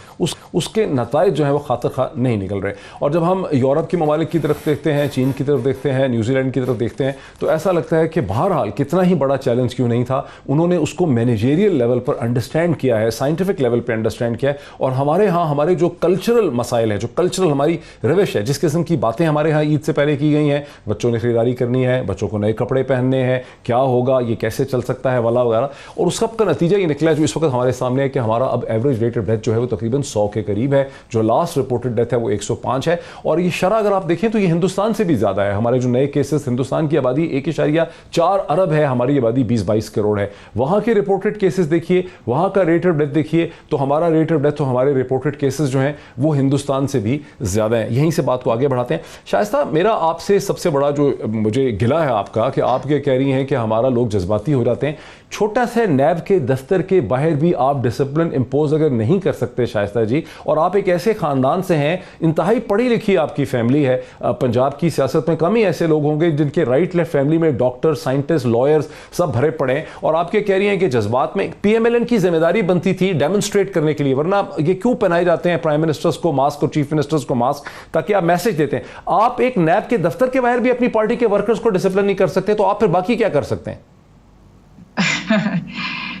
उसके नताइज जो है वो खातिर खा नहीं निकल रहे। और जब हम यूरोप के ममालिक की तरफ देखते हैं, चीन की तरफ देखते हैं, न्यूजीलैंड की तरफ देखते हैं, तो ऐसा लगता है कि बहरहाल कितना ही बड़ा चैलेंज क्यों नहीं था, उन्होंने उसको मैनेजेरियल लेवल पर अंडरस्टैंड किया है, साइंटिफिक लेवल पर अंडरस्टैंड किया है। और हमारे यहाँ हमारे जो कल्चरल मसाइल है, जो कल्चरल हमारी रविश है, जिस किस्म की बातें हमारे यहाँ ईद से पहले की गई हैं, बच्चों ने खरीदारी करनी है, बच्चों को नए कपड़े पहनने हैं, क्या होगा, ये कैसे चल सकता है वाला वगैरह, और उस सब का नतीजा ये निकला है जो इस वक्त हमारे सामने है कि हमारा अब एवरेज रेट ऑफ डेथ जो है वो तकरीबन 100 के करीब है। जो लास्ट रिपोर्टेड डेथ है वो 105 है। और ये शरह अगर आप देखें तो ये हिंदुस्तान से भी ज़्यादा है। हमारे जो नए केसेस, हिंदुस्तान की आबादी 1.4 अरब है, हमारी आबादी 20-22 करोड़ है। वहाँ के रिपोर्टेड केसेस देखिए, वहाँ का रेट ऑफ डेथ देखिए, तो हमारा रेट ऑफ डेथ, तो हमारे रिपोर्टेड केसेस जो हैं वो हिंदुस्तान से भी ज़्यादा हैं। यहीं से बात को आगे बढ़ाते हैं। शाइस्ता, मेरा आपसे सबसे बड़ा जो मुझे गिला है आपका कि आप ये कह रही हैं कि हमारा लोग जज्बाती हो जाते हैं। छोटा सा नैब के दफ्तर के बाहर भी आप डिसिप्लिन इंपोज अगर नहीं कर सकते शाइस्ता जी, और आप एक ऐसे ख़ानदान से हैं, इंतहाई पढ़ी लिखी आपकी फैमिली है, पंजाब की सियासत में कम ही ऐसे लोग होंगे जिनके राइट लेफ्ट फैमिली में डॉक्टर, साइंटिस्ट, लॉयर्स सब भरे पड़े हैं, और आप ये कह रही हैं कि जज्बात में पीएमएलएन की जिम्मेदारी बनती थी डेमोन्स्ट्रेट करने के लिए, वरना ये क्यों पहनाए जाते हैं प्राइम मिनिस्टर्स को मास्क और चीफ मिनिस्टर्स को मास्क, ताकि आप मैसेज देते हैं। आप एक नैब के दफ्तर के बाहर भी अपनी पार्टी के वर्कर्स को डिसिप्लिन नहीं कर सकते, तो आप फिर बाकी क्या कर सकते हैं?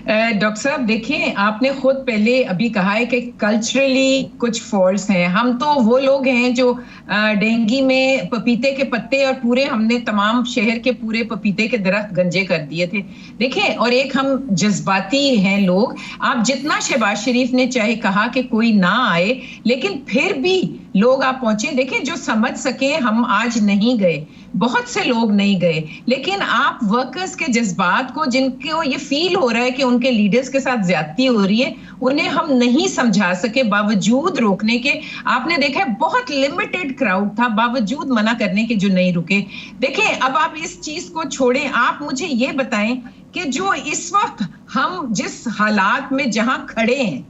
डॉक्टर साहब देखिए, आपने खुद पहले अभी कहा है कि कल्चरली कुछ फॉल्ट्स हैं। हम तो वो लोग हैं जो डेंगी में पपीते के पत्ते और पूरे हमने तमाम शहर के पूरे पपीते के दरख्त गंजे कर दिए थे। देखिए, और एक हम जज्बाती हैं लोग। आप जितना शहबाज शरीफ ने चाहे कहा कि कोई ना आए, लेकिन फिर भी लोग आप पहुंचे। देखिए, जो समझ सके, हम आज नहीं गए, बहुत से लोग नहीं गए, लेकिन आप वर्कर्स के जज्बात को, जिनको ये फील हो रहा है कि उनके लीडर्स के साथ ज्यादती हो रही है, उन्हें हम नहीं समझा सके बावजूद रोकने के। आपने देखा है बहुत लिमिटेड क्राउड था, बावजूद मना करने के जो नहीं रुके। देखिए, अब आप इस चीज को छोड़ें, आप मुझे ये बताएं कि जो इस वक्त हम जिस हालात में जहां खड़े हैं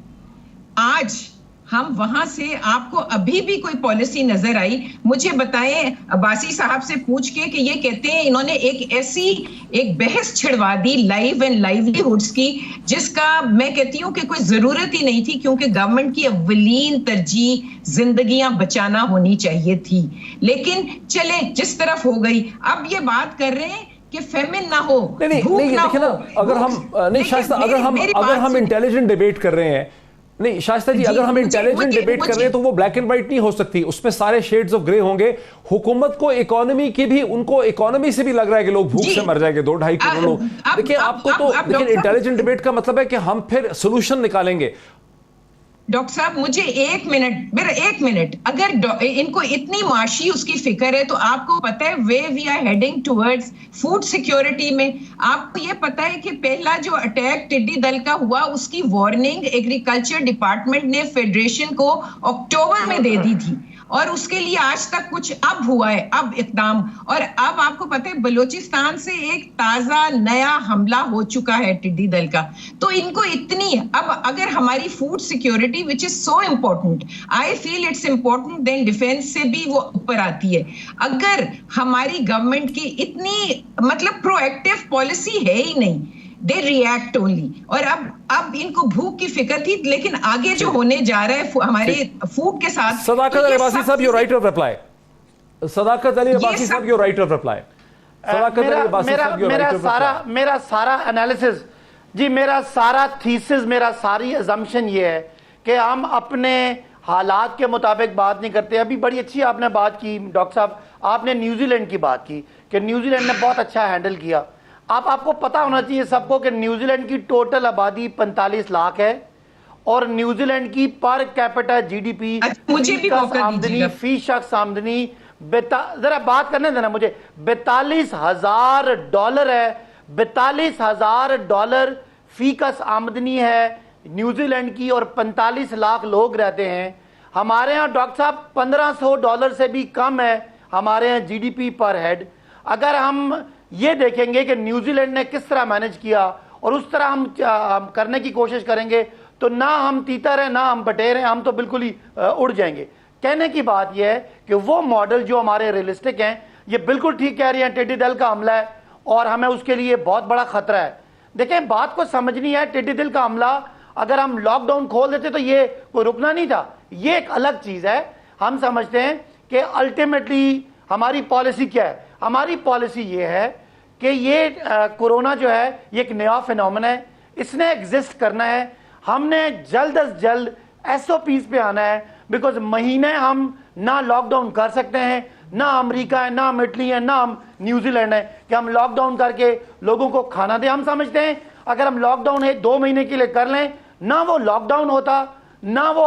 आज, हम वहां से आपको अभी भी कोई पॉलिसी नजर आई? मुझे बताएं, अब्बासी साहब से पूछ के कि ये कहते हैं इन्होंने एक बहस छिड़वा दी लाइव एंड लाइवलीहुड्स की, जिसका मैं कहती हूं कि कोई जरूरत ही नहीं थी, क्योंकि गवर्नमेंट की अव्वलीन तरजीह जिंदगियां बचाना होनी चाहिए थी। लेकिन चले जिस तरफ हो गई, अब ये बात कर रहे हैं कि फेमिन ना हो, नहीं, देखिए ना, अगर हम नहीं शाइस्ता, अगर हम इंटेलिजेंट डिबेट कर रहे हैं, नहीं शाइस्ता जी, अगर हम इंटेलिजेंट डिबेट कर रहे हैं तो वो ब्लैक एंड व्हाइट नहीं हो सकती, उसमें सारे शेड्स ऑफ ग्रे होंगे। हुकूमत को इकोनॉमी की भी, उनको इकोनॉमी से भी लग रहा है कि लोग भूख से मर जाएंगे, 2-2.5 करोड़ लोग। देखिए, आपको तो लेकिन इंटेलिजेंट डिबेट का मतलब है कि हम फिर सोल्यूशन निकालेंगे। डॉक्टर साहब, मुझे मेरा एक मिनट, अगर इनको इतनी माशी उसकी फिक्र है, तो आपको पता है way we are heading towards food security में। आपको ये पता है कि पहला जो अटैक टिड्डी दल का हुआ, उसकी वार्निंग एग्रीकल्चर डिपार्टमेंट ने फेडरेशन को अक्टूबर में दे दी थी, और उसके लिए आज तक कुछ अब हुआ है, अब इकदाम। और अब आपको पता है बलूचिस्तान से एक ताजा नया हमला हो चुका है टिड्डी दल का। तो इनको इतनी, अब अगर हमारी food security which is so important, I feel it's important then defence से भी वो ऊपर आती है। अगर हमारी गवर्नमेंट की इतनी मतलब प्रोएक्टिव पॉलिसी है ही नहीं, दे रिएक्ट ओनली। और अब इनको भूख की फिक्र थी, लेकिन आगे जो होने जा रहा है हमारे फूड के साथ। सदाकत अली अब्बासी साहब, योर राइट ऑफ रिप्लाई। सदाकत अली अब्बासी साहब, योर राइट ऑफ रिप्लाई। मेरा सारा एनालिसिस जी मेरा सारा थीसिस, मेरा सारी अजम्पशन ये है कि हम अपने हालात के मुताबिक बात नहीं करते। अभी बड़ी अच्छी आपने बात की डॉक्टर साहब, आपने न्यूजीलैंड की बात की कि न्यूजीलैंड ने बहुत अच्छा हैंडल किया। आपको पता होना चाहिए सबको कि न्यूजीलैंड की टोटल आबादी 45 लाख है और न्यूजीलैंड की पर कैपिटा जीडीपी, मुझे भी मौका आमदनी, दीजिएगा। फी शख्स आमदनी जरा बात करने देना मुझे, $42,000 है। $42,000 फी कस आमदनी है न्यूजीलैंड की और 45 लाख लोग रहते हैं। हमारे यहाँ डॉक्टर साहब $1,500 से भी कम है हमारे यहाँ जीडीपी पर हेड। अगर हम ये देखेंगे कि न्यूजीलैंड ने किस तरह मैनेज किया और उस तरह हम करने की कोशिश करेंगे तो ना हम तीतर हैं ना हम बटेर हैं, हम तो बिल्कुल ही उड़ जाएंगे। कहने की बात यह है कि वो मॉडल जो हमारे रियलिस्टिक हैं, ये बिल्कुल ठीक कह रही हैं, टिड्डी दल का हमला है और हमें उसके लिए बहुत बड़ा खतरा है। देखें बात को समझनी है, टिड्डी दल का हमला अगर हम लॉकडाउन खोल देते तो ये कोई रुकना नहीं था, ये एक अलग चीज है। हम समझते हैं कि अल्टीमेटली हमारी पॉलिसी क्या है। हमारी पॉलिसी ये है कि ये कोरोना जो है ये एक नया फिनोमेना है, इसने एग्जिस्ट करना है। हमने जल्द अज जल्द SOPs पे आना है, बिकॉज महीने हम ना लॉकडाउन कर सकते हैं, ना अमेरिका है, ना हम इटली है, ना हम न्यूजीलैंड है कि हम लॉकडाउन करके लोगों को खाना दें। हम समझते हैं अगर हम लॉकडाउन है 2 महीने के लिए कर लें, ना वो लॉकडाउन होता, ना वो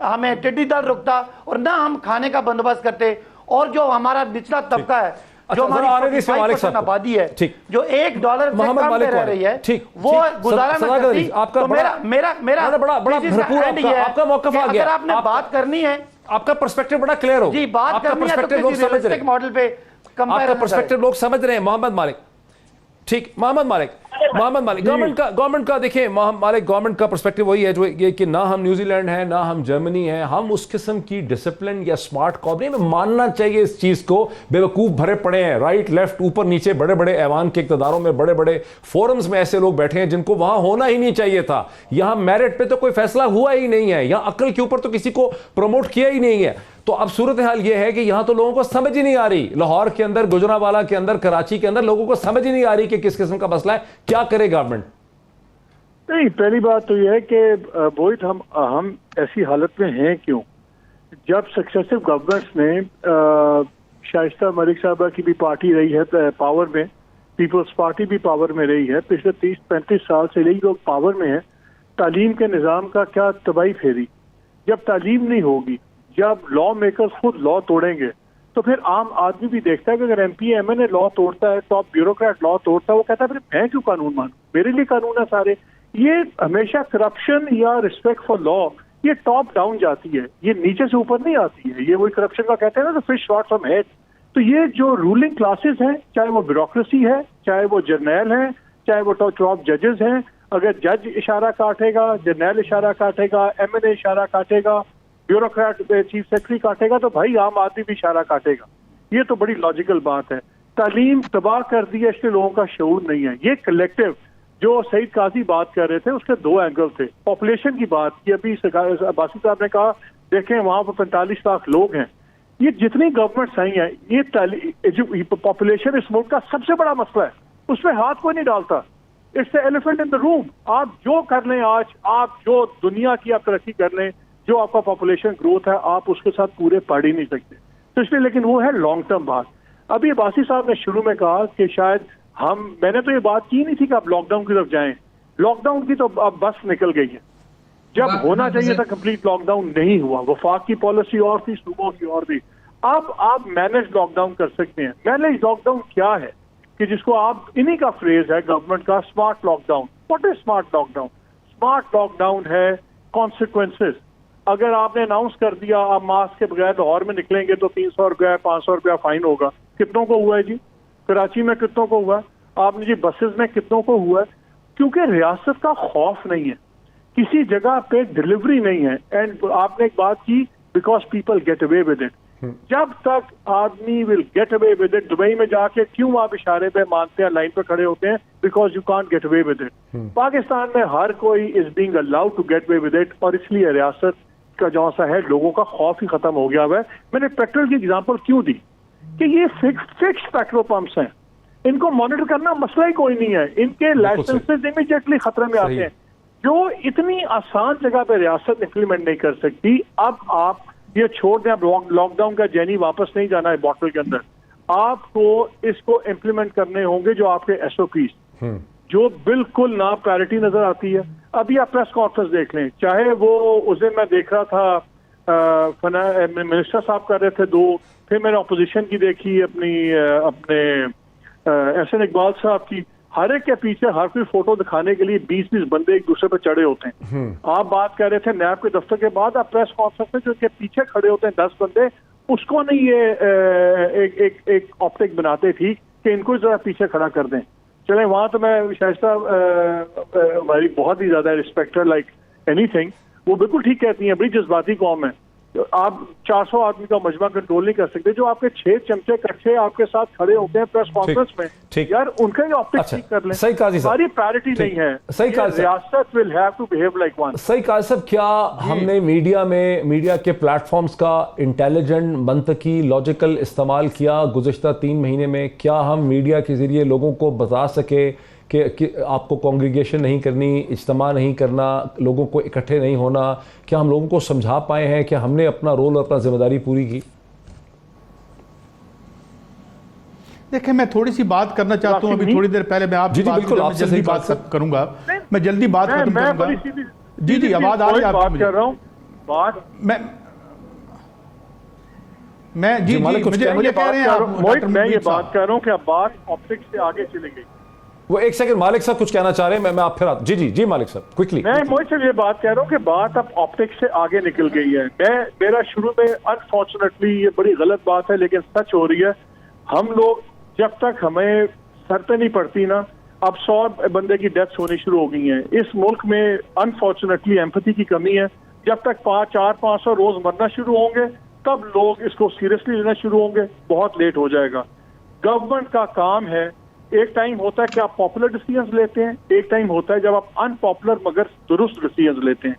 हमें टिड्डी दल रुकता और ना हम खाने का बंदोबस्त करते। और जो हमारा निचला तबका है, जो हमारी 45% आबादी है, जो $1 से कम पे रह रही है, वो गुजारा न करती। तो मेरा बड़ा भरपूर आपका मौका आ गया। अगर आपने बात करनी है, आपका पर्सपेक्टिव बड़ा क्लियर हो जी, बात करनी है तो किसी रियलिस्टिक मॉडल पे आपका पर्सपेक्टिव लोग समझ रहे हैं। मोहम्मद मालिक, ठीक, मोहम्मद मालिक गवर्नमेंट का देखिए, मालिक गवर्नमेंट का पर्सपेक्टिव वही है जो ये कि ना हम न्यूजीलैंड है ना हम जर्मनी है, हम उस किस्म की डिसिप्लिन या स्मार्ट कॉपी में मानना चाहिए इस चीज को। बेवकूफ भरे पड़े हैं, राइट लेफ्ट ऊपर नीचे, बड़े बड़े ऐवान के इक़्तिदारों में, बड़े बड़े फोरम्स में ऐसे लोग बैठे हैं जिनको वहां होना ही नहीं चाहिए था। यहां मेरिट पे तो कोई फैसला हुआ ही नहीं है, यहां अकल के ऊपर तो किसी को प्रमोट किया ही नहीं है। तो अब सूरत हाल यह है कि यहां तो लोगों को समझ ही नहीं आ रही, लाहौर के अंदर, गुजरांवाला के अंदर, कराची के अंदर लोगों को समझ ही नहीं आ रही कि किस किस्म का मसला है, क्या करे गवर्नमेंट। नहीं, पहली बात तो यह है कि मोहित हम ऐसी हालत में हैं क्यों? जब सक्सेसिव गवर्नमेंट्स ने शाइस्ता मलिक साहबा की भी पार्टी रही है पावर में, पीपल्स पार्टी भी पावर में रही है, पिछले 30-35 साल से यही लोग पावर में है। तालीम के निज़ाम का क्या तबाही फेरी। जब तालीम नहीं होगी, जब लॉ मेकर्स खुद लॉ तोड़ेंगे, तो फिर आम आदमी भी देखता है कि अगर MP MNA लॉ तोड़ता है, टॉप ब्यूरोक्रेट लॉ तोड़ता है, वो कहता है फिर मैं क्यों कानून मानूं, मेरे लिए कानून है सारे। ये हमेशा करप्शन या रिस्पेक्ट फॉर लॉ ये टॉप डाउन जाती है, ये नीचे से ऊपर नहीं आती है। ये वही करप्शन का कहते हैं ना, तो फिश शॉट फ्रॉम हेड। तो ये जो रूलिंग क्लासेस हैं, चाहे वो ब्यूरोक्रेसी है, चाहे वो जर्नैल है, चाहे वो टॉप जजेस हैं, अगर जज इशारा काटेगा, जर्नैल इशारा काटेगा, MNA इशारा काटेगा, ब्यूरोक्रेट चीफ सेक्रेटरी काटेगा, तो भाई आम आदमी भी इशारा काटेगा। ये तो बड़ी लॉजिकल बात है। तालीम तबाह कर दी है, इसलिए लोगों का शऊर नहीं है। ये कलेक्टिव जो सईद काजी बात कर रहे थे, उसके 2 एंगल थे। पॉपुलेशन की बात की, अभी अब्बासी साहब ने कहा देखें वहां पर 45 लाख लोग हैं। ये जितनी गवर्नमेंट्स आई हैं, ये पॉपुलेशन इस मुल्क का सबसे बड़ा मसला है, उसमें हाथ कोई नहीं डालता। It's the elephant in the room. आप जो कर लें आज, आप जो दुनिया की आप तरक्की कर लें, जो आपका पॉपुलेशन ग्रोथ है, आप उसके साथ पूरे पढ़ ही नहीं सकते। तो इसलिए, लेकिन वो है लॉन्ग टर्म बात। अभी अब्बासी साहब ने शुरू में कहा कि शायद मैंने तो ये बात की नहीं थी कि आप लॉकडाउन की तरफ जाएं। लॉकडाउन की तो अब बस निकल गई है। जब होना चाहिए था कंप्लीट लॉकडाउन नहीं हुआ। वफाक की पॉलिसी और थी, सूबों की और थी। अब आप मैनेज लॉकडाउन कर सकते हैं। मैनेज लॉकडाउन क्या है कि जिसको आप, इन्हीं का फ्रेज है गवर्नमेंट का, smart lockdown. What is smart lockdown? Smart lockdown है कॉन्सिक्वेंसेस। अगर आपने अनाउंस कर दिया आप मास्क के बगैर लाहौर में निकलेंगे तो 300 रुपया 500 रुपया फाइन होगा। कितनों को हुआ है जी? कराची में कितनों को हुआ? आपने जी बसेस में कितनों को हुआ? क्योंकि रियासत का खौफ नहीं है, किसी जगह पे डिलीवरी नहीं है। एंड आपने एक बात की, because people get away with it. जब तक आदमी will get away with it, Dubai में जाके क्यों आप इशारे पे मानते हैं, लाइन पे खड़े होते हैं? Because you can't get away with it. Pakistan में हर कोई is being allowed to get away with it, और इसलिए रियासत का जो सा है, लोगों का खौफ ही खत्म हो गया है। मैंने पेट्रोल की एग्जांपल क्यों दी कि ये फिक्स्ड पेट्रोल पंप्स हैं। इनको मॉनिटर करना मसला ही कोई नहीं है, इनके लाइसेंसेस इमीडिएटली खतरे में आते हैं। जो इतनी आसान जगह पे रियासत इंप्लीमेंट नहीं कर सकती, अब आप ये छोड़ दें, अब लॉकडाउन का जैनी वापस नहीं जाना है बॉटल के अंदर, आपको इसको इंप्लीमेंट करने होंगे जो आपके SOPs, जो बिल्कुल ना प्रायोरिटी नजर आती है। अभी आप प्रेस कॉन्फ्रेंस देख लें, चाहे वो उस दिन मैं देख रहा था मिनिस्टर साहब कर रहे थे 2, फिर मैंने अपोजिशन की देखी अपने एहसन इकबाल साहब की, हर एक के पीछे हर कोई फोटो दिखाने के लिए 20-20 बंदे एक दूसरे पर चढ़े होते हैं। आप बात कर रहे थे नैब के दफ्तर के बाद, आप प्रेस कॉन्फ्रेंस में जो के पीछे खड़े होते हैं 10 बंदे, उसको नहीं ये एक ऑप्टिक बनाते थी कि इनको जरा पीछे खड़ा कर दें। चले वहां तो मैं शाइस्ता हमारी बहुत ही ज्यादा रिस्पेक्टर लाइक एनीथिंग, वो बिल्कुल ठीक कहती हैं, बड़ी जज्बाती कौम है। आप 400 आदमी का मजमा कंट्रोल नहीं कर सकते, जो आपके 6 चमचे कच्चे आपके साथ खड़े होते हैं प्रेस कॉन्फ्रेंस में, यार उनका ही ऑप्टिक्स ठीक कर लें। सही काजी साहब, सारी प्रायोरिटी नहीं है, सही काजी साहब, रियासत will have to behave like one. सही काजी साहब, क्या हमने मीडिया के प्लेटफॉर्म्स का इंटेलिजेंट मंतकी लॉजिकल इस्तेमाल किया गुज़िश्ता 3 महीने में? क्या हम मीडिया के जरिए लोगों को बता सके कि आपको कांग्रीगेशन नहीं करनी, इज्तिमा नहीं करना, लोगों को इकट्ठे नहीं होना? क्या हम लोगों को समझा पाए हैं कि हमने अपना रोल और अपना जिम्मेदारी पूरी की? देखिए, मैं थोड़ी सी बात करना चाहता हूँ, अभी थोड़ी देर पहले मैं आपकी जल्दी बात करूंगा, मैं जल्दी बात खत्म करूंगा। जी आवाज आ रही है आपकी? कर रहा हूँ बात मैं जी मुझे कह रहे हैं, मैं ये बात कर रहा हूँ कि अब बात ऑप्टिक्स से आगे चली गई। वो एक सेकंड, मालिक साहब कुछ कहना चाह रहे हैं, मैं आप फिर जी मालिक साहब क्विकली। मैं मोहित से ये बात कह रहा हूँ कि बात अब ऑप्टिक्स से आगे निकल गई है। मेरा शुरू में अनफॉर्चुनेटली ये बड़ी गलत बात है लेकिन सच हो रही है, हम लोग जब तक हमें सर पे नहीं पड़ती ना, अब 100 बंदे की डेथ्स होनी शुरू हो गई हैं इस मुल्क में। अनफॉर्चुनेटली एम्पैथी की कमी है। जब तक 400-500 रोज मरना शुरू होंगे तब लोग इसको सीरियसली लेना शुरू होंगे, बहुत लेट हो जाएगा। गवर्नमेंट का काम है, एक टाइम होता है कि आप पॉपुलर डिसीजंस लेते हैं, एक टाइम होता है जब आप अनपॉपुलर मगर दुरुस्त डिसीजंस लेते हैं।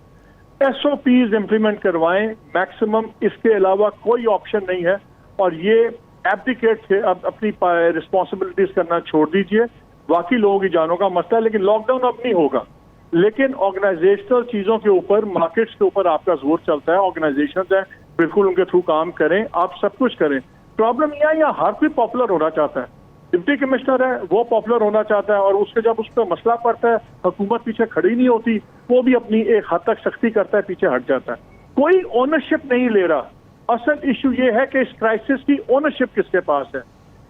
SOPs इंप्लीमेंट करवाएं मैक्सिमम, इसके अलावा कोई ऑप्शन नहीं है। और ये एब्डिकेट से अब अपनी रिस्पॉन्सिबिलिटीज करना छोड़ दीजिए। बाकी लोगों की जानों का मसला है, लेकिन लॉकडाउन अब नहीं होगा। लेकिन ऑर्गेनाइजेशनल चीजों के ऊपर, मार्केट्स के ऊपर आपका जोर चलता है। ऑर्गेनाइजेशन है, बिल्कुल उनके थ्रू काम करें, आप सब कुछ करें। प्रॉब्लम यह है यहाँ हर कोई पॉपुलर होना चाहता है। डिप्टी कमिश्नर है, वो पॉपुलर होना चाहता है, और उसके जब उस पर मसला पड़ता है, हुकूमत पीछे खड़ी नहीं होती, वो भी अपनी एक हद तक सख्ती करता है, पीछे हट जाता है। कोई ओनरशिप नहीं ले रहा। असल इशू ये है कि इस क्राइसिस की ओनरशिप किसके पास है।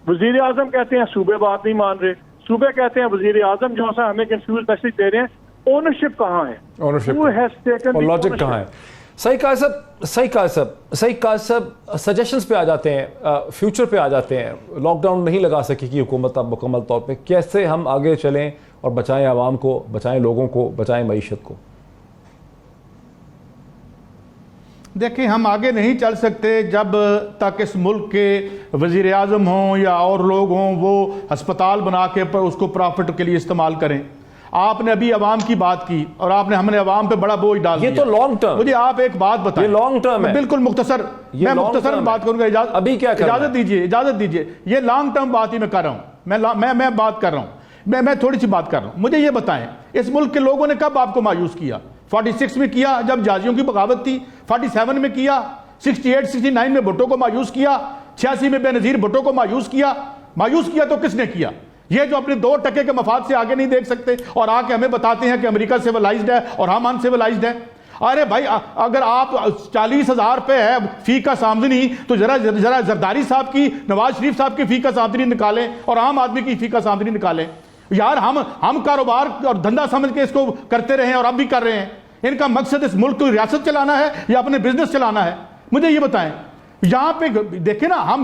वजीर आजम कहते हैं सूबे बात नहीं मान रहे, सूबे कहते हैं वजीर आजम जो सा हमें कंफ्यूज मैसेज दे रहे हैं। ओनरशिप कहाँ है? ओनरशिप और लॉजिक कहाँ है? सही कहा सब सजेशंस पे आ जाते हैं, फ्यूचर पे आ जाते हैं। लॉकडाउन नहीं लगा सकेगी हुकूमत अब मुकम्मल तौर पे, कैसे हम आगे चलें और बचाएं आवाम को, बचाएं लोगों को, बचाएं मईशत को? देखिए, हम आगे नहीं चल सकते जब तक इस मुल्क के वज़ीर आज़म हों या और लोग हों वो अस्पताल बना के उसको प्रॉफिट के लिए इस्तेमाल करें। आपने अभी अवाम की बात की और हमने अवाम पे बड़ा बोझ डाल दिया। ये तो लॉन्ग टर्म, मुझे आप एक बात बताएं। ये लॉन्ग टर्म है। बिल्कुल मुख्तसर, मैं मुख्तसर बात करूंगा। अभी क्या इजाजत दीजिए। ये लॉन्ग टर्म बात ही मैं कर रहा हूं। मैं बात कर रहा हूं, मैं थोड़ी सी बात कर रहा हूं। मुझे ये बताएं, इस मुल्क के लोगों ने कब आपको मायूस किया? 46 में किया जब जाजियों की बगावत थी, 47 में किया, 68-69 में भुट्टो को मायूस किया, 86 में बेनजीर भुट्टो को मायूस किया तो किसने किया? ये जो अपने 2% के मफाद से आगे नहीं देख सकते और आके हमें बताते हैं कि अमेरिका सिविलाइज्ड है और हम अनसिविलाइज्ड है। अरे भाई, अगर आप 40,000 रुपए है फी का सामदनी, तो जरा जरदारी साहब की, नवाज शरीफ साहब की फी का सामदनी निकालें और आम आदमी की फी का सामदनी निकालें। यार, हम कारोबार और धंधा समझ के इसको करते रहे और अब भी कर रहे हैं। इनका मकसद इस मुल्क को रियासत चलाना है या अपने बिजनेस चलाना है? मुझे ये बताएं। यहां पे देखे ना, हम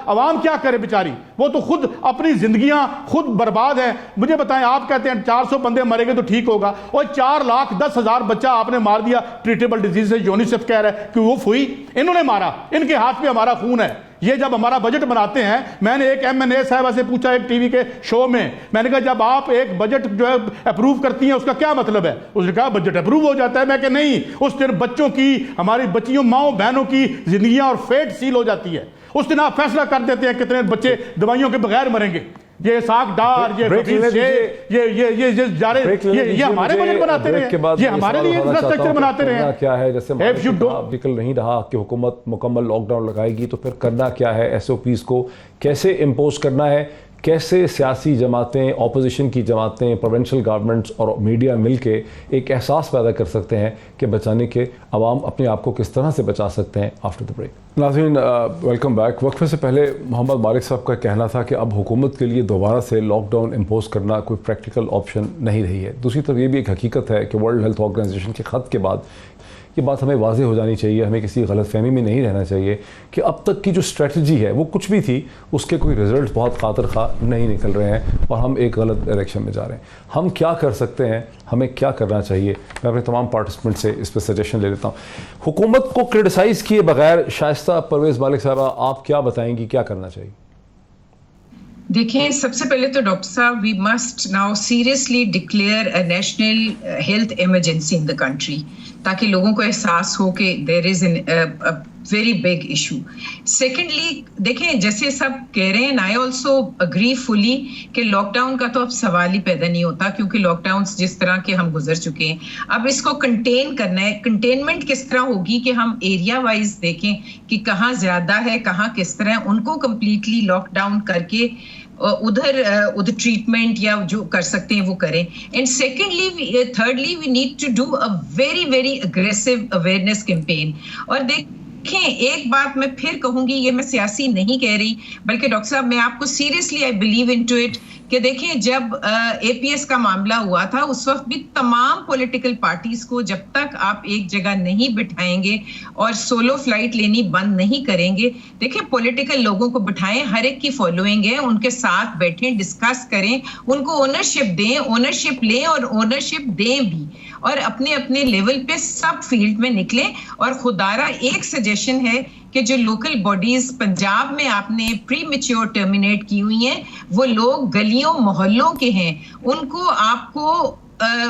अवाम क्या करे बेचारी, वो तो खुद अपनी जिंदगियां खुद बर्बाद है। मुझे बताएं, आप कहते हैं 400 बंदे मरेंगे तो ठीक होगा, और 4,10,000 बच्चा आपने मार दिया ट्रीटेबल डिजीज से। यूनिसेफ कह रहा है कि वो हुई, इन्होंने मारा, इनके हाथ में हमारा खून है। ये जब हमारा बजट बनाते हैं, मैंने एक MNA साहब से पूछा एक टीवी के शो में, मैंने कहा जब आप एक बजट जो है अप्रूव करती हैं उसका क्या मतलब है? उसने कहा बजट अप्रूव हो जाता है। मैं कहा नहीं, उस दिन बच्चों की, हमारी बच्चियों, माओ बहनों की जिंदगियां और फेट सील हो जाती है। उस दिन आप फैसला कर देते हैं कितने बच्चे दवाइयों के बगैर मरेंगे। ये सागदार, ये ब्रेक हफीज लेने शेख, ये जारे, ये हमारे बजट बनाते रहे, ये हमारे लिए इंफ्रास्ट्रक्चर बनाते रहे। क्या है, जैसे निकल नहीं रहा कि हुकूमत मुकम्मल लॉकडाउन लगाएगी, तो फिर करना क्या है, SOPs को कैसे इम्पोज करना है, कैसे सियासी जमातें, ऑपोजिशन की जमातें, प्रोविंशियल गवर्नमेंट्स और मीडिया मिलके एक एहसास पैदा कर सकते हैं कि बचाने के अवाम अपने आप को किस तरह से बचा सकते हैं। आफ्टर द ब्रेक नाज़रीन, वेलकम बैक। वक्फे से पहले मोहम्मद मालिक साहब का कहना था कि अब हुकूमत के लिए दोबारा से लॉकडाउन इम्पोज करना कोई प्रैक्टिकल ऑप्शन नहीं रही है। दूसरी तरफ ये भी एक हकीकत है कि वर्ल्ड हेल्थ ऑर्गेनाइजेशन के ख़त के बाद ये बात हमें वाज़ेह हो जानी चाहिए, हमें किसी गलतफहमी में नहीं रहना चाहिए कि अब तक की जो स्ट्रेटजी है वो कुछ भी थी, उसके कोई रिजल्ट बहुत खातिर खा नहीं निकल रहे हैं और हम एक गलत डायरेक्शन में जा रहे हैं। हम क्या कर सकते हैं, हमें क्या करना चाहिए, मैं अपने तमाम पार्टिसिपेंट से इस पर सजेशन ले लेता हूँ। हुकूमत को क्रिटिसाइज़ किए बगैर शाइस्ता परवेज़ मालिक साहबा, आप क्या बताएंगी, क्या करना चाहिए? देखें, सबसे पहले तो डॉक्टर साहब, we must now seriously declare a national health emergency in the country, ताकि लोगों को एहसास हो कि there is an very big issue. सेकेंडली, देखें, जैसे सब कह रहे हैं, आई ऑल्सो अग्री फुली कि लॉकडाउन का तो अब सवाल ही पैदा नहीं होता, क्योंकि लॉकडाउन जिस तरह के हम गुजर चुके हैं, अब इसको कंटेन करना है। कंटेनमेंट किस तरह होगी कि हम एरिया वाइज देखें कि कहाँ ज्यादा है, कहाँ किस तरह, उनको कंप्लीटली लॉकडाउन करके उधर ट्रीटमेंट या जो कर सकते हैं वो करें। And secondly, thirdly, we need to do a very very aggressive awareness campaign. और देखें, एक बात मैं फिर कहूंगी, ये मैं सियासी नहीं कह रही, बल्कि डॉक्टर साहब मैं आपको seriously I believe into it कि देखें, जब APS का मामला हुआ था उस वक्त भी तमाम पॉलिटिकल पार्टीज को जब तक आप एक जगह नहीं बिठाएंगे और सोलो फ्लाइट लेनी बंद नहीं करेंगे, देखें, पॉलिटिकल लोगों को बिठाएं, हर एक की फॉलोइंग है, उनके साथ बैठें, डिस्कस करें, उनको ओनरशिप दें, ओनरशिप लें और ओनरशिप दें भी, और अपने अपने लेवल पे सब फील्ड में निकलें। और खुदारा एक सजेशन है कि जो लोकल बॉडीज पंजाब में आपने प्री मैच्योर टर्मिनेट की हुई हैं, वो लोग गलियों मोहल्लों के हैं, उनको आपको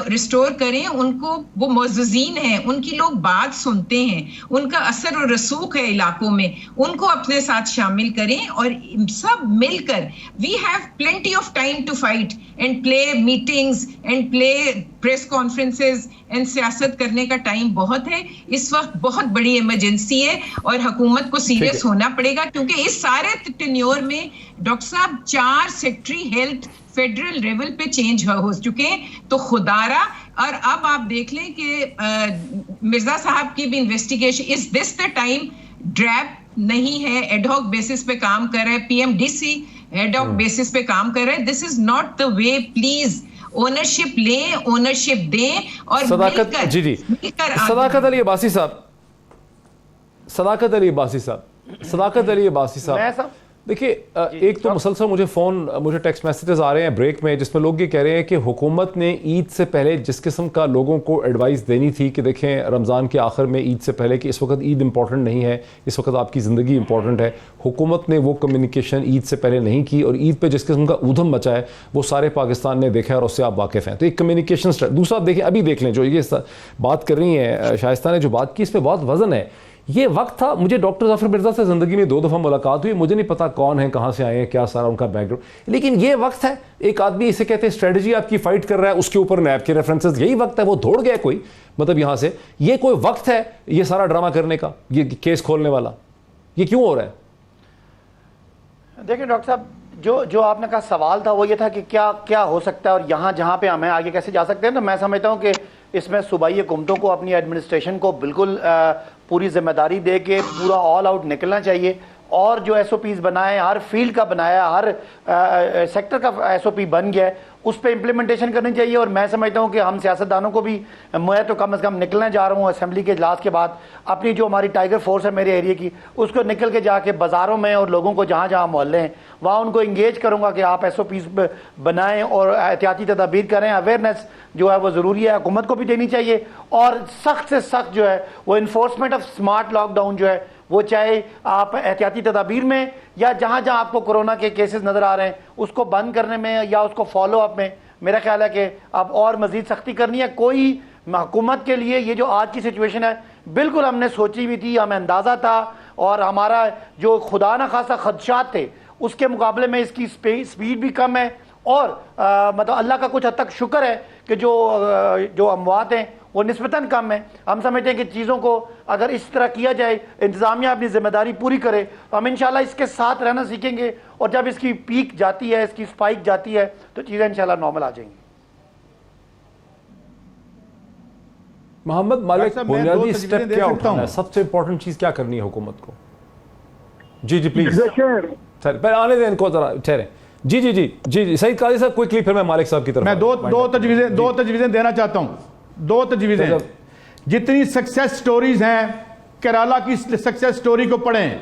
रिस्टोर करें, उनको, वो मुअज़्ज़िज़ीन हैं, उनकी लोग बात सुनते हैं, उनका असर और रसूख है इलाकों में, उनको अपने साथ शामिल करें और सब मिलकर, we have plenty of time to fight and play meetings and play press conferences and सियासत करने का टाइम बहुत है। इस वक्त बहुत बड़ी इमरजेंसी है और हुकूमत को सीरियस होना पड़ेगा, क्योंकि इस सारे टेन्योर में डॉक्टर साहब 4 सेक्रेटरी हेल्थ फेडरल लेवल पे चेंज हो चुके हैं, तो खुदारा। और अब आप देख लें कि मिर्जा साहब की भी investigation, is this the time, ड्रैप नहीं है, एडहॉक बेसिस पे काम कर रहे हैं, PMDC एडहॉक बेसिस पे काम कर रहे हैं, this is not the way. Please ownership लें, ओनरशिप दें और सदाकत, जी सदाकत अली अब्बासी साहब, सदाकत अली अब्बासी साहब, देखिए, एक तो मुसलसल मुझे टेक्स्ट मैसेजेस आ रहे हैं ब्रेक में, जिसमें लोग ये कह रहे हैं कि हुकूमत ने ईद से पहले जिस किस्म का लोगों को एडवाइस देनी थी कि देखें, रमज़ान के आखिर में ईद से पहले कि इस वक्त ईद इंपॉर्टेंट नहीं है, इस वक्त आपकी ज़िंदगी इंपॉर्टेंट है, हुकूमत ने वो कम्युनिकेशन ईद से पहले नहीं की और ईद पे जिस किस्म का ऊधम मचा है वो सारे पाकिस्तान ने देखा है और उससे आप वाकिफ़ हैं। तो एक कम्युनिकेशन, दूसरा देखें, अभी देख लें, जो ये बात कर रही हैं शाइस्ता ने, जो बात की, इस पर बहुत वज़न है। ये वक्त था, मुझे डॉक्टर ज़फ़र मिर्ज़ा से ज़िंदगी में 2 दफ़ा मुलाकात हुई, मुझे नहीं पता कौन है, कहाँ से आए हैं, क्या सारा उनका बैकग्राउंड, लेकिन ये वक्त है, एक आदमी इसे कहते हैं स्ट्रेटजी आपकी फाइट कर रहा है, उसके ऊपर नैब के रेफरेंसेस, यही वक्त है, वो दौड़ गया कोई, मतलब यहाँ से, ये कोई वक्त है ये सारा ड्रामा करने का, ये केस खोलने वाला, ये क्यों हो रहा है? देखिए डॉक्टर साहब, जो आपने कहा सवाल था वो ये था कि क्या क्या हो सकता है और यहाँ जहाँ पे हमें आगे कैसे जा सकते हैं। तो मैं समझता हूँ कि इसमें सूबाई हुकूमतों को, अपनी एडमिनिस्ट्रेशन को बिल्कुल पूरी जिम्मेदारी दे के पूरा ऑल आउट निकलना चाहिए और जो SOPs बनाए, हर फील्ड का बनाया, हर सेक्टर का SOP बन गया है, उस पर इम्प्लीमेंटेशन करनी चाहिए। और मैं समझता हूँ कि हम सियासतदानों को भी, मैं तो कम से कम निकलने जा रहा हूँ असेंबली के इजलास के बाद, अपनी जो हमारी टाइगर फोर्स है मेरे एरिया की, उसको निकल के जाके बाज़ारों में और लोगों को जहाँ जहाँ मोहल्ले हैं वहाँ उनको इंगेज करूँगा कि आप SOPs बनाएं और एहतियाती तदाबीर करें। अवेयरनेस जो है वो ज़रूरी है, हुकूमत को भी देनी चाहिए और सख्त से सख्त जो है वो इन्फोर्समेंट ऑफ स्मार्ट लॉकडाउन जो है वो, चाहे आप एहतियाती तदाबीर में या जहाँ जहाँ आपको कोरोना के केसेस नज़र आ रहे हैं उसको बंद करने में या उसको फॉलो अप में, मेरा ख्याल है कि अब और मज़ीद सख्ती करनी है। कोई हुकूमत के लिए ये जो आज की सिचुएशन है बिल्कुल हमने सोची भी थी, हमें अंदाज़ा था और हमारा जो खुदा न खासा खदशात थे उसके मुकाबले में इसकी स्पीड भी कम है। और मतलब अल्लाह का कुछ हद तक शुक्र है कि जो अमवात हैं वो निस्बतन कम है। हम समझते हैं कि चीज़ों को अगर इस तरह किया जाए, इंतज़ामिया अपनी जिम्मेदारी पूरी करे, तो हम इंशाल्लाह इसके साथ रहना सीखेंगे। और जब इसकी पीक जाती है, इसकी स्पाइक जाती है, तो चीज़ें इंशाल्लाह नॉर्मल आ जाएंगी। मोहम्मद मालिक, बुनियादी स्टेप क्या उठाना है? सबसे इंपॉर्टेंट चीज़ क्या करनी है हुकूमत को? जी जी प्लीज सर, आने दें इनको जरा, ठहरें। जी जी जी जी जी सईद काजी साहब क्विकली, फिर मैं मालिक साहब की तरफ। मैं दो तजवीज़ें देना चाहता हूँ। दो तजवीज़ें, जितनी सक्सेस स्टोरीज हैं, केरला की सक्सेस स्टोरी को पढ़ें।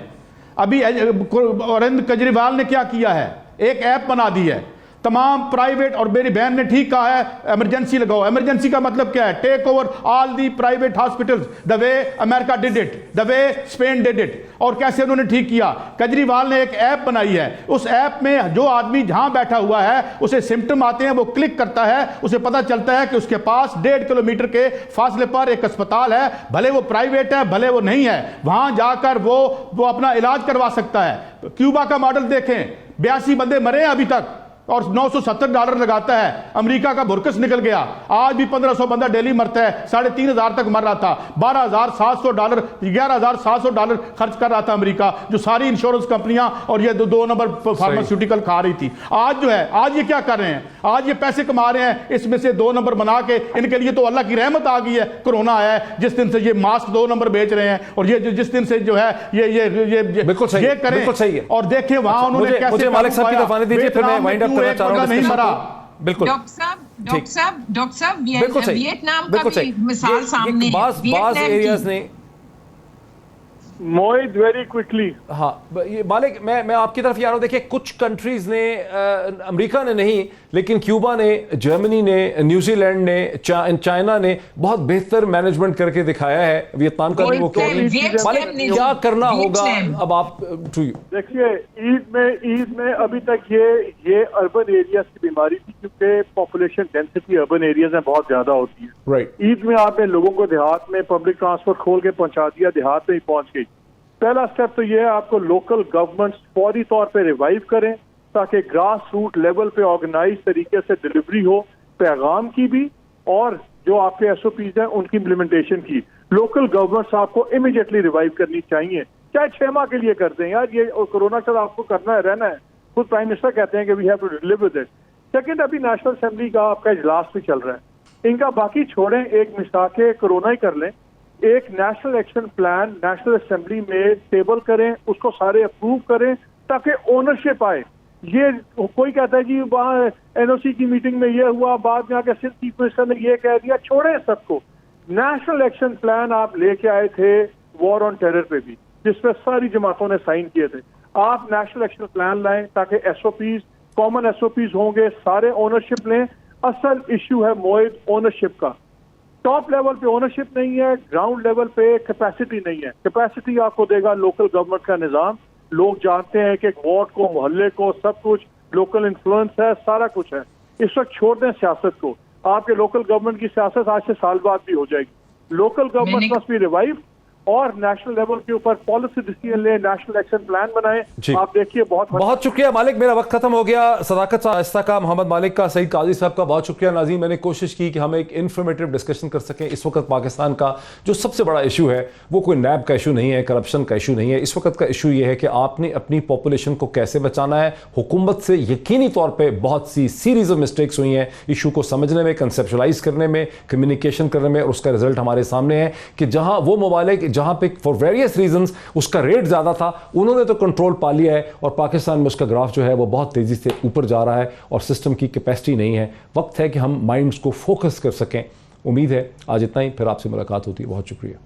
अभी अरविंद केजरीवाल ने क्या किया है, एक ऐप बना दी है। तमाम प्राइवेट, और मेरी बहन ने ठीक कहा है, इमरजेंसी लगाओ। इमरजेंसी का मतलब क्या है? Take over all the private hospitals the way America did it, the way Spain did it. और कैसे उन्होंने ठीक किया? केजरीवाल ने एक ऐप बनाई है। उस ऐप में जो आदमी जहां बैठा हुआ है, उसे सिम्टम आते हैं, वो क्लिक करता है, उसे पता चलता है कि उसके पास 1.5 किलोमीटर के फासले पर एक अस्पताल है, भले वो प्राइवेट है भले वो नहीं है, वहां जाकर वो अपना इलाज करवा सकता है। क्यूबा का मॉडल देखें, 82 बंदे मरे हैं अभी तक, और $970 लगाता है। अमेरिका का बुरकस निकल गया, आज भी 1500 बंदा डेली मरता है, 3500 तक मर रहा था। $12,700 $11,700 खर्च कर रहा था अमेरिका, जो सारी इंश्योरेंस कंपनियां और ये दो नंबर फार्मास्यूटिकल खा रही थी। आज जो है, आज ये क्या कर रहे हैं? आज ये पैसे कमा रहे हैं, इसमें से 2 नंबर बना के। इनके लिए तो अल्लाह की रहमत आ गई है, कोरोना आया है, जिस दिन से ये मास्क 2 नंबर बेच रहे हैं, और ये जिस दिन से जो है ये बिल्कुल सही है, बिल्कुल सही है। और देखिए वहां उन्होंने कैसे मालिक साहब की तरफ आने दीजिए, फिर मैं वाइंड अप करना चाह रहा हूं। बिल्कुल डॉक्टर साहब वियतनाम का भी मिसाल सामने है। बाज़ एरियाज ने मोहित वेरी क्विकली। हाँ ये मालिक, मैं आपकी तरफ ही आ रहा हूँ। देखिए कुछ कंट्रीज ने, अमेरिका ने नहीं, लेकिन क्यूबा ने, जर्मनी ने, न्यूजीलैंड ने, चाइना ने बहुत बेहतर मैनेजमेंट करके दिखाया है। वियतनाम का भी वो कह रही है। मालिक क्या करना होगा अब? आप देखिए, ईद में अभी तक ये अर्बन एरियाज की बीमारी थी, क्योंकि पॉपुलेशन डेंसिटी अर्बन एरियाज में बहुत ज्यादा होती है। राइट। ईद में आपने लोगों को देहात में पब्लिक ट्रांसपोर्ट खोल के पहुंचा दिया, देहात में ही पहुंच गई। पहला स्टेप तो ये है, आपको लोकल गवर्नमेंट्स फौरी तौर पे रिवाइव करें, ताकि ग्रास रूट लेवल पे ऑर्गेनाइज तरीके से डिलीवरी हो, पैगाम की भी और जो आपके एसओपीज हैं उनकी इम्प्लीमेंटेशन की। लोकल गवर्नमेंट्स आपको इमीडिएटली रिवाइव करनी चाहिए, चाहे 6 माह के लिए कर दें यार, ये कोरोना का आपको करना है, रहना है। खुद प्राइम मिनिस्टर कहते हैं कि we have to live with it. Second, अभी नेशनल असेंबली का आपका इजलास भी चल रहा है, इनका बाकी छोड़ें, एक मिसाल के कोरोना ही कर लें। एक national action plan national assembly में टेबल करें, उसको सारे अप्रूव करें, ताकि ओनरशिप आए। ये कोई कहता है जी वहाँ एनओसी की मीटिंग में ये हुआ, बाद में आके सिर्फ चीफ मिनिस्टर ने ये कह दिया, छोड़े सबको। नेशनल एक्शन प्लान आप लेके आए थे वॉर ऑन टेरर पे भी, जिसपे सारी जमातों ने साइन किए थे। आप नेशनल एक्शन प्लान लाएं ताकि एसओपीज, कॉमन एसओपीज होंगे, सारे ओनरशिप लें। असल इश्यू है मोहित ओनरशिप का। टॉप लेवल पे ओनरशिप नहीं है, ग्राउंड लेवल पे कैपेसिटी नहीं है। कैपेसिटी आपको देगा लोकल गवर्नमेंट का निजाम। लोग जानते हैं कि वार्ड को, मोहल्ले को, सब कुछ लोकल इन्फ्लुएंस है, सारा कुछ है। इस वक्त छोड़ दें सियासत को। आपके लोकल गवर्नमेंट की सियासत आज से साल बाद भी हो जाएगी। Local government must be revive और नेशनल लेवल के ऊपर पॉलिसी डिसीजन ले, नेशनल एक्शन प्लान बनाएं। आप देखिए, बहुत शुक्रिया मालिक, मेरा वक्त खत्म हो गया। सदाकत आहिस्ता का, मोहम्मद मालिक का, सईद काजी साहब का बहुत शुक्रिया। नाज़रीन, मैंने कोशिश की कि हम एक इन्फॉर्मेटिव डिस्कशन कर सकें। इस वक्त पाकिस्तान का जो सबसे बड़ा इशू है वो कोई नैब का इशू नहीं है, करप्शन का इशू नहीं है। इस वक्त का इशू ये है कि आपने अपनी पॉपुलेशन को कैसे बचाना है। हुकूमत से यकीनी तौर पर बहुत सी सीरीज ऑफ मिस्टेक्स हुई हैं इशू को समझने में, कंसेप्चुलाइज करने में, कम्युनिकेशन करने में, और उसका रिजल्ट हमारे सामने है कि जहां वो ममालिक जहां पे फॉर वेरियस रीजंस उसका रेट ज्यादा था, उन्होंने तो कंट्रोल पा लिया है और पाकिस्तान में उसका ग्राफ जो है वो बहुत तेजी से ऊपर जा रहा है और सिस्टम की कैपेसिटी नहीं है। वक्त है कि हम माइंड्स को फोकस कर सकें। उम्मीद है आज इतना ही, फिर आपसे मुलाकात होती है। बहुत शुक्रिया।